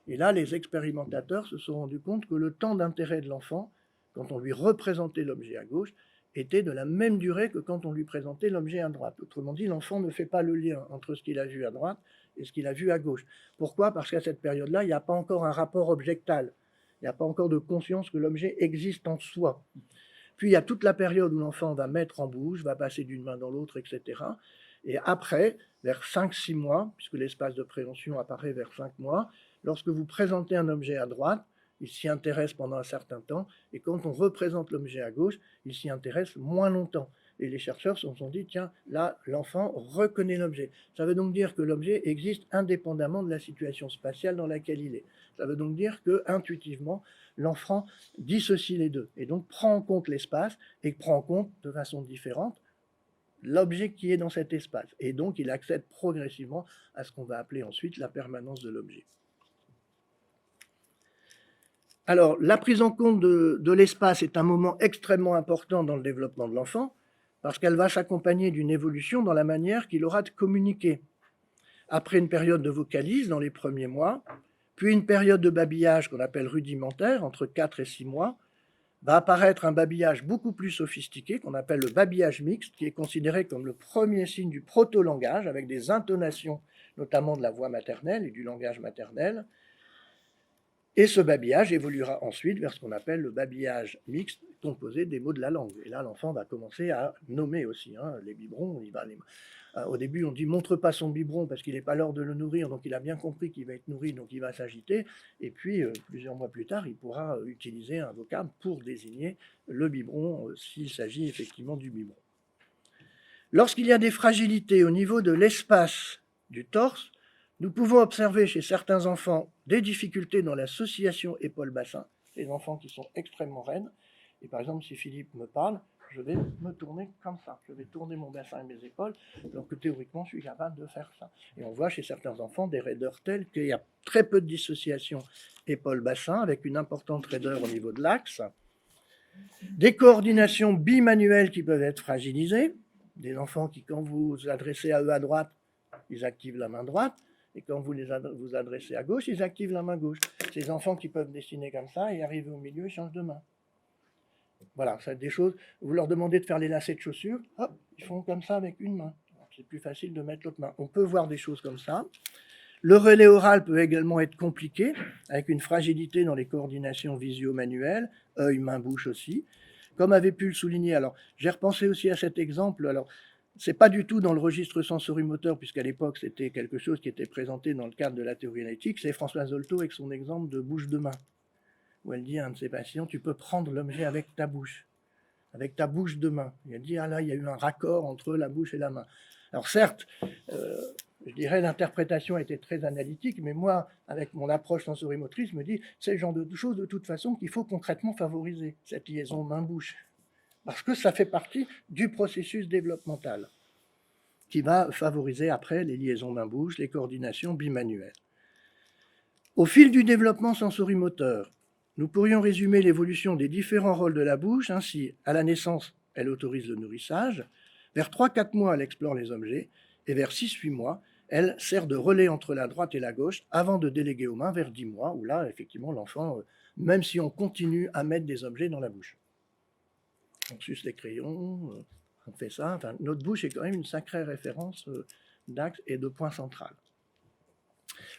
Speaker 2: Et là, les expérimentateurs se sont rendus compte que le temps d'intérêt de l'enfant, quand on lui représentait l'objet à gauche, était de la même durée que quand on lui présentait l'objet à droite. Autrement dit, l'enfant ne fait pas le lien entre ce qu'il a vu à droite et ce qu'il a vu à gauche. Pourquoi ? Parce qu'à cette période-là, il n'y a pas encore un rapport objectal. Il n'y a pas encore de conscience que l'objet existe en soi. Puis il y a toute la période où l'enfant va mettre en bouche, va passer d'une main dans l'autre, etc. Et après, vers 5-6 mois, puisque l'espace de préhension apparaît vers 5 mois, lorsque vous présentez un objet à droite, il s'y intéresse pendant un certain temps, et quand on représente l'objet à gauche, il s'y intéresse moins longtemps. Et les chercheurs se sont dit, tiens, là, l'enfant reconnaît l'objet. Ça veut donc dire que l'objet existe indépendamment de la situation spatiale dans laquelle il est. Ça veut donc dire que, intuitivement, l'enfant dissocie les deux, et donc prend en compte l'espace, et prend en compte de façon différente l'objet qui est dans cet espace. Et donc, il accède progressivement à ce qu'on va appeler ensuite la permanence de l'objet. Alors, la prise en compte de l'espace est un moment extrêmement important dans le développement de l'enfant, parce qu'elle va s'accompagner d'une évolution dans la manière qu'il aura de communiquer. Après une période de vocalise dans les premiers mois, puis une période de babillage qu'on appelle rudimentaire, entre 4 et 6 mois, va apparaître un babillage beaucoup plus sophistiqué, qu'on appelle le babillage mixte, qui est considéré comme le premier signe du proto-langage, avec des intonations, notamment de la voix maternelle et du langage maternel. Et ce babillage évoluera ensuite vers ce qu'on appelle le babillage mixte, composé des mots de la langue. Et là, l'enfant va commencer à nommer aussi les biberons. Au début, on dit montre pas son biberon parce qu'il n'est pas l'heure de le nourrir, donc il a bien compris qu'il va être nourri, donc il va s'agiter. Et puis, plusieurs mois plus tard, il pourra utiliser un vocable pour désigner le biberon s'il s'agit effectivement du biberon. Lorsqu'il y a des fragilités au niveau de l'espace du torse, nous pouvons observer chez certains enfants des difficultés dans l'association épaule-bassin, les enfants qui sont extrêmement raides. Et par exemple, si Philippe me parle, je vais me tourner comme ça. Je vais tourner mon bassin et mes épaules, alors que théoriquement, je suis capable de faire ça. Et on voit chez certains enfants des raideurs telles qu'il y a très peu de dissociation épaule-bassin, avec une importante raideur au niveau de l'axe. Des coordinations bimanuelles qui peuvent être fragilisées. Des enfants qui, quand vous vous adressez à eux à droite, ils activent la main droite. Et quand vous vous adressez à gauche, ils activent la main gauche. Ces enfants qui peuvent dessiner comme ça et arriver au milieu, ils changent de main. Voilà, c'est des choses. Vous leur demandez de faire les lacets de chaussures, hop, ils font comme ça avec une main. C'est plus facile de mettre l'autre main. On peut voir des choses comme ça. Le relais oral peut également être compliqué, avec une fragilité dans les coordinations visio-manuelles, œil, main, bouche aussi. Comme avait pu le souligner, alors j'ai repensé aussi à cet exemple. Alors, c'est pas du tout dans le registre sensorimoteur, puisqu'à l'époque, c'était quelque chose qui était présenté dans le cadre de la théorie analytique. C'est Françoise Dolto avec son exemple de bouche de main, où elle dit à un de ses patients, tu peux prendre l'objet avec ta bouche de main. Et elle dit, ah là, il y a eu un raccord entre la bouche et la main. Alors certes, je dirais l'interprétation était très analytique, mais moi, avec mon approche sensorimotrice, je me dis, c'est le genre de choses de toute façon qu'il faut concrètement favoriser, cette liaison main-bouche. Parce que ça fait partie du processus développemental qui va favoriser après les liaisons main-bouche, les coordinations bimanuelles. Au fil du développement sensorimoteur, nous pourrions résumer l'évolution des différents rôles de la bouche. Ainsi, à la naissance, elle autorise le nourrissage. Vers 3-4 mois, elle explore les objets. Et vers 6-8 mois, elle sert de relais entre la droite et la gauche avant de déléguer aux mains vers 10 mois, où là, effectivement, l'enfant, même si on continue à mettre des objets dans la bouche. On suce les crayons, on fait ça. Enfin, notre bouche est quand même une sacrée référence d'axe et de point central.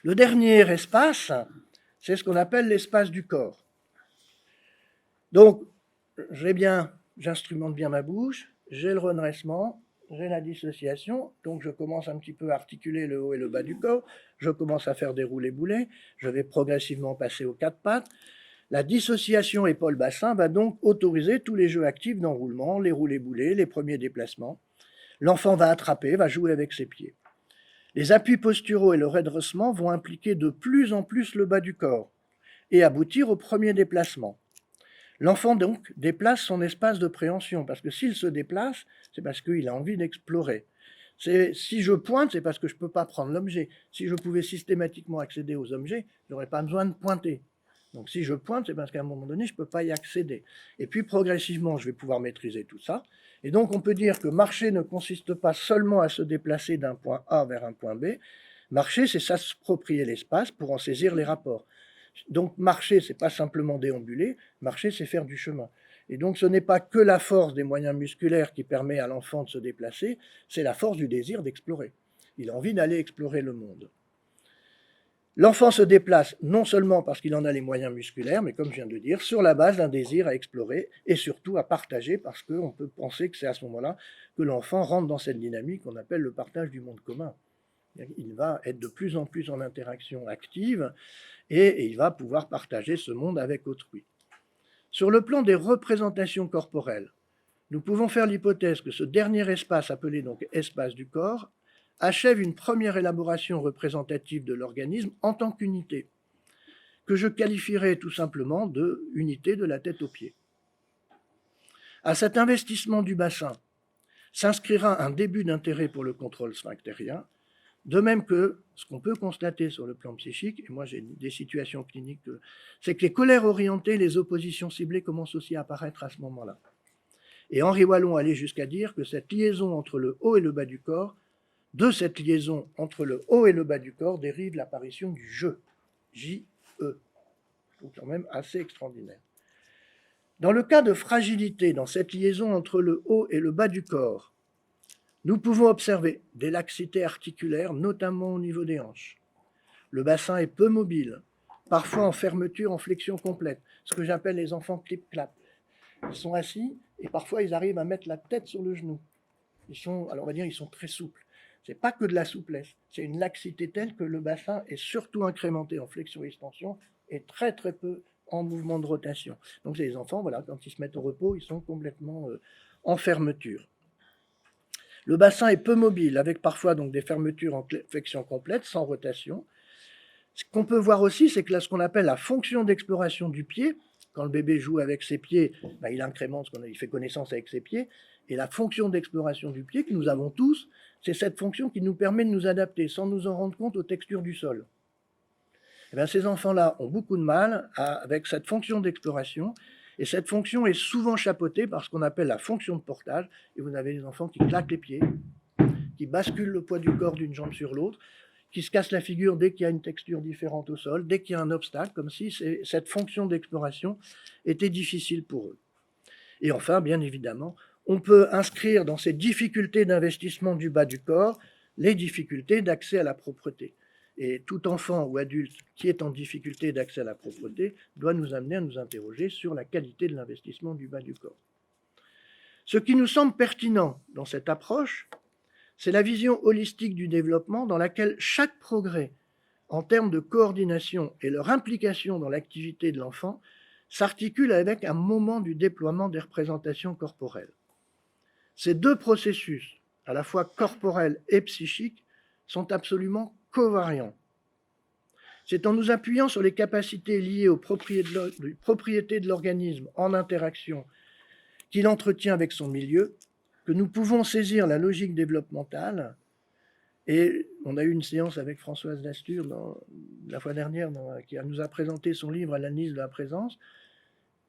Speaker 2: Le dernier espace, c'est ce qu'on appelle l'espace du corps. Donc, j'instrumente bien ma bouche, j'ai le redressement, j'ai la dissociation, donc je commence un petit peu à articuler le haut et le bas du corps, je commence à faire des roulés-boulets, je vais progressivement passer aux 4 pattes. La dissociation épaule-bassin va donc autoriser tous les jeux actifs d'enroulement, les roulés-boulets, les premiers déplacements. L'enfant va attraper, va jouer avec ses pieds. Les appuis posturaux et le redressement vont impliquer de plus en plus le bas du corps et aboutir au premier déplacement. L'enfant donc déplace son espace de préhension, parce que s'il se déplace, c'est parce qu'il a envie d'explorer. Si je pointe, c'est parce que je ne peux pas prendre l'objet. Si je pouvais systématiquement accéder aux objets, je n'aurais pas besoin de pointer. Donc si je pointe, c'est parce qu'à un moment donné, je ne peux pas y accéder. Et puis progressivement, je vais pouvoir maîtriser tout ça. Et donc on peut dire que marcher ne consiste pas seulement à se déplacer d'un point A vers un point B. Marcher, c'est s'approprier l'espace pour en saisir les rapports. Donc marcher, c'est pas simplement déambuler, marcher, c'est faire du chemin. Et donc ce n'est pas que la force des moyens musculaires qui permet à l'enfant de se déplacer, c'est la force du désir d'explorer. Il a envie d'aller explorer le monde. L'enfant se déplace non seulement parce qu'il en a les moyens musculaires, mais comme je viens de dire, sur la base d'un désir à explorer et surtout à partager, parce qu'on peut penser que c'est à ce moment-là que l'enfant rentre dans cette dynamique qu'on appelle le partage du monde commun. Il va être de plus en plus en interaction active et il va pouvoir partager ce monde avec autrui. Sur le plan des représentations corporelles, nous pouvons faire l'hypothèse que ce dernier espace, appelé donc espace du corps, achève une première élaboration représentative de l'organisme en tant qu'unité, que je qualifierais tout simplement de unité de la tête aux pieds. À cet investissement du bassin s'inscrira un début d'intérêt pour le contrôle sphinctérien, De même que ce qu'on peut constater sur le plan psychique, et moi j'ai des situations cliniques, c'est que les colères orientées, les oppositions ciblées commencent aussi à apparaître à ce moment-là. Et Henri Wallon allait jusqu'à dire que cette liaison entre le haut et le bas du corps, de cette liaison entre le haut et le bas du corps dérive l'apparition du je, J-E. Je trouve quand même assez extraordinaire. Dans le cas de fragilité, dans cette liaison entre le haut et le bas du corps, nous pouvons observer des laxités articulaires, notamment au niveau des hanches. Le bassin est peu mobile, parfois en fermeture, en flexion complète, ce que j'appelle les enfants clip-clap. Ils sont assis et parfois ils arrivent à mettre la tête sur le genou. Alors on va dire ils sont très souples. C'est pas que de la souplesse, c'est une laxité telle que le bassin est surtout incrémenté en flexion-extension et très très peu en mouvement de rotation. Donc ces enfants, voilà, quand ils se mettent au repos, ils sont complètement en fermeture. Le bassin est peu mobile, avec parfois donc des fermetures en flexion complète, sans rotation. Ce qu'on peut voir aussi, c'est que ce qu'on appelle la fonction d'exploration du pied, quand le bébé joue avec ses pieds, il incrémente, il fait connaissance avec ses pieds, et la fonction d'exploration du pied que nous avons tous, c'est cette fonction qui nous permet de nous adapter sans nous en rendre compte aux textures du sol. Et bien, ces enfants-là ont beaucoup de mal avec cette fonction d'exploration, et cette fonction est souvent chapeautée par ce qu'on appelle la fonction de portage, et vous avez des enfants qui claquent les pieds, qui basculent le poids du corps d'une jambe sur l'autre, qui se cassent la figure dès qu'il y a une texture différente au sol, dès qu'il y a un obstacle, comme si cette fonction d'exploration était difficile pour eux. Et enfin, bien évidemment, on peut inscrire dans ces difficultés d'investissement du bas du corps les difficultés d'accès à la propreté. Et tout enfant ou adulte qui est en difficulté d'accès à la propreté doit nous amener à nous interroger sur la qualité de l'investissement du bas du corps. Ce qui nous semble pertinent dans cette approche, c'est la vision holistique du développement dans laquelle chaque progrès en termes de coordination et leur implication dans l'activité de l'enfant s'articule avec un moment du déploiement des représentations corporelles. Ces deux processus, à la fois corporels et psychiques, sont absolument covariants. C'est en nous appuyant sur les capacités liées aux propriétés de l'organisme en interaction qu'il entretient avec son milieu que nous pouvons saisir la logique développementale. Et on a eu une séance avec Françoise Dastur la fois dernière qui nous a présenté son livre à l'analyse de la présence.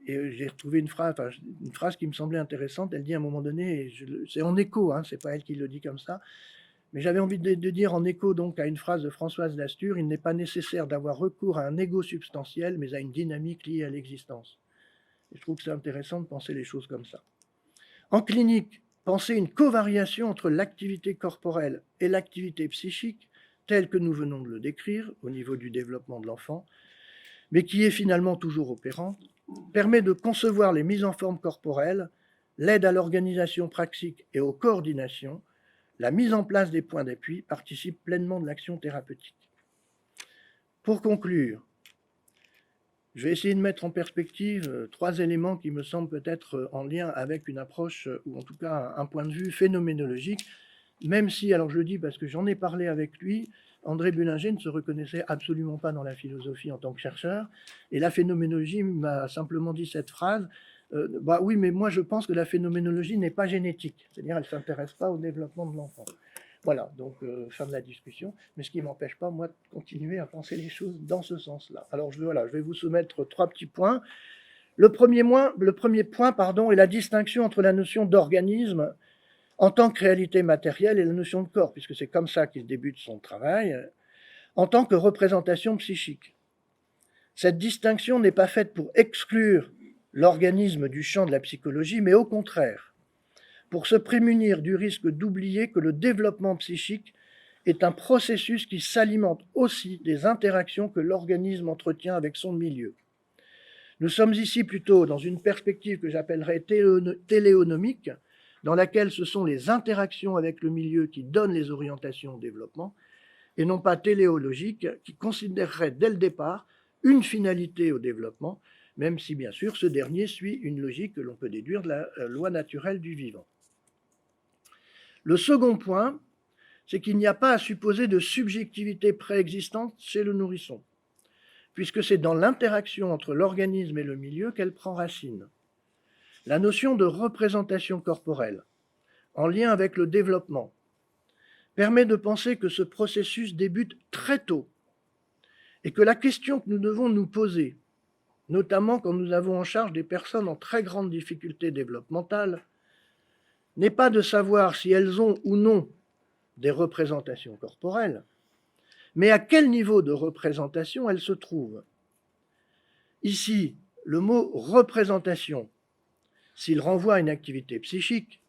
Speaker 2: Et j'ai retrouvé une phrase qui me semblait intéressante. Elle dit à un moment donné, c'est en écho, c'est pas elle qui le dit comme ça, mais j'avais envie de dire en écho donc à une phrase de Françoise Dastur, il n'est pas nécessaire d'avoir recours à un ego substantiel, mais à une dynamique liée à l'existence. Et je trouve que c'est intéressant de penser les choses comme ça. En clinique, penser une covariation entre l'activité corporelle et l'activité psychique, telle que nous venons de le décrire au niveau du développement de l'enfant, mais qui est finalement toujours opérante, permet de concevoir les mises en forme corporelles, l'aide à l'organisation praxique et aux coordinations, la mise en place des points d'appui participe pleinement de l'action thérapeutique. Pour conclure, je vais essayer de mettre en perspective 3 éléments qui me semblent peut-être en lien avec une approche, ou en tout cas un point de vue phénoménologique, même si, alors je le dis parce que j'en ai parlé avec lui, André Bullinger ne se reconnaissait absolument pas dans la philosophie en tant que chercheur, et la phénoménologie m'a simplement dit cette phrase, oui, mais moi je pense que la phénoménologie n'est pas génétique, c'est-à-dire elle ne s'intéresse pas au développement de l'enfant. Voilà, donc fin de la discussion, mais ce qui ne m'empêche pas, moi, de continuer à penser les choses dans ce sens-là. Alors je vais vous soumettre 3 petits points. Le premier point est la distinction entre la notion d'organisme en tant que réalité matérielle et la notion de corps, puisque c'est comme ça qu'il débute son travail, en tant que représentation psychique. Cette distinction n'est pas faite pour exclure l'organisme du champ de la psychologie, mais au contraire, pour se prémunir du risque d'oublier que le développement psychique est un processus qui s'alimente aussi des interactions que l'organisme entretient avec son milieu. Nous sommes ici plutôt dans une perspective que j'appellerais téléonomique, dans laquelle ce sont les interactions avec le milieu qui donnent les orientations au développement, et non pas téléologique, qui considérerait dès le départ une finalité au développement, même si bien sûr ce dernier suit une logique que l'on peut déduire de la loi naturelle du vivant. Le second point, c'est qu'il n'y a pas à supposer de subjectivité préexistante chez le nourrisson, puisque c'est dans l'interaction entre l'organisme et le milieu qu'elle prend racine. La notion de représentation corporelle, en lien avec le développement, permet de penser que ce processus débute très tôt et que la question que nous devons nous poser, notamment quand nous avons en charge des personnes en très grande difficulté développementale, n'est pas de savoir si elles ont ou non des représentations corporelles, mais à quel niveau de représentation elles se trouvent. Ici, le mot représentation, s'il renvoie à une activité psychique,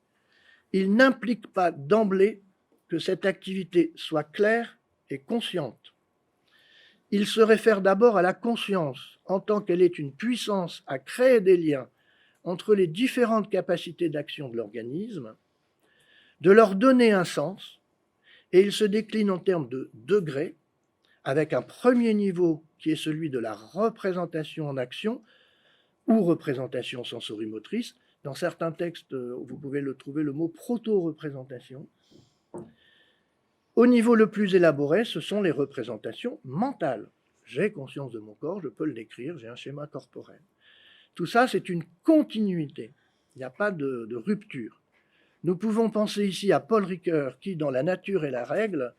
Speaker 2: il n'implique pas d'emblée que cette activité soit claire et consciente. Il se réfère d'abord à la conscience en tant qu'elle est une puissance à créer des liens entre les différentes capacités d'action de l'organisme, de leur donner un sens, et il se décline en termes de degrés, avec un premier niveau qui est celui de la représentation en action ou représentation sensorimotrice. Dans certains textes, vous pouvez le trouver le mot proto-représentation. Au niveau le plus élaboré, ce sont les représentations mentales. J'ai conscience de mon corps, je peux le décrire, j'ai un schéma corporel. Tout ça, c'est une continuité. Il n'y a pas de rupture. Nous pouvons penser ici à Paul Ricoeur qui, dans La nature et la règle,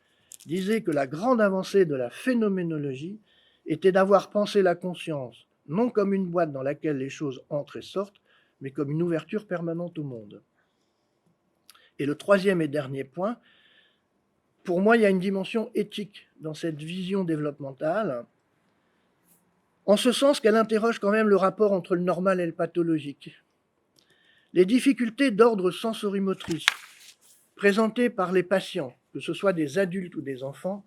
Speaker 2: disait que la grande avancée de la phénoménologie était d'avoir pensé la conscience non comme une boîte dans laquelle les choses entrent et sortent, mais comme une ouverture permanente au monde. Et le troisième et dernier point, pour moi, il y a une dimension éthique dans cette vision développementale, en ce sens qu'elle interroge quand même le rapport entre le normal et le pathologique. Les difficultés d'ordre sensorimotrice présentées par les patients, que ce soit des adultes ou des enfants,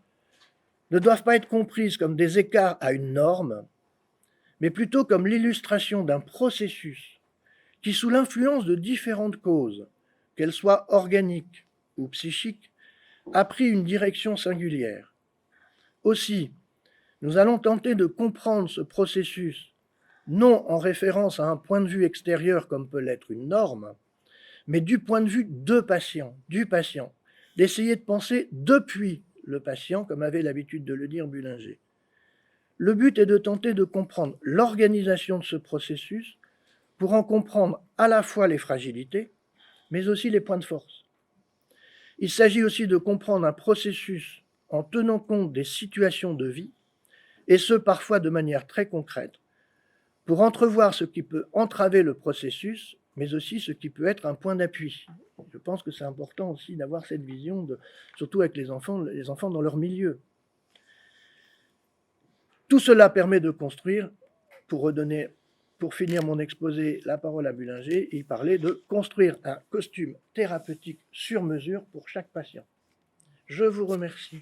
Speaker 2: ne doivent pas être comprises comme des écarts à une norme, mais plutôt comme l'illustration d'un processus qui, sous l'influence de différentes causes, qu'elles soient organiques ou psychiques, a pris une direction singulière. Aussi, nous allons tenter de comprendre ce processus, non en référence à un point de vue extérieur comme peut l'être une norme, mais du point de vue du patient, d'essayer de penser depuis le patient, comme avait l'habitude de le dire Bullinger. Le but est de tenter de comprendre l'organisation de ce processus pour en comprendre à la fois les fragilités, mais aussi les points de force. Il s'agit aussi de comprendre un processus en tenant compte des situations de vie, et ce parfois de manière très concrète, pour entrevoir ce qui peut entraver le processus, mais aussi ce qui peut être un point d'appui. Je pense que c'est important aussi d'avoir cette vision, surtout avec les enfants dans leur milieu. Tout cela permet de construire, pour finir mon exposé, la parole à Bullinger, et il parlait de construire un costume thérapeutique sur mesure pour chaque patient. Je vous remercie.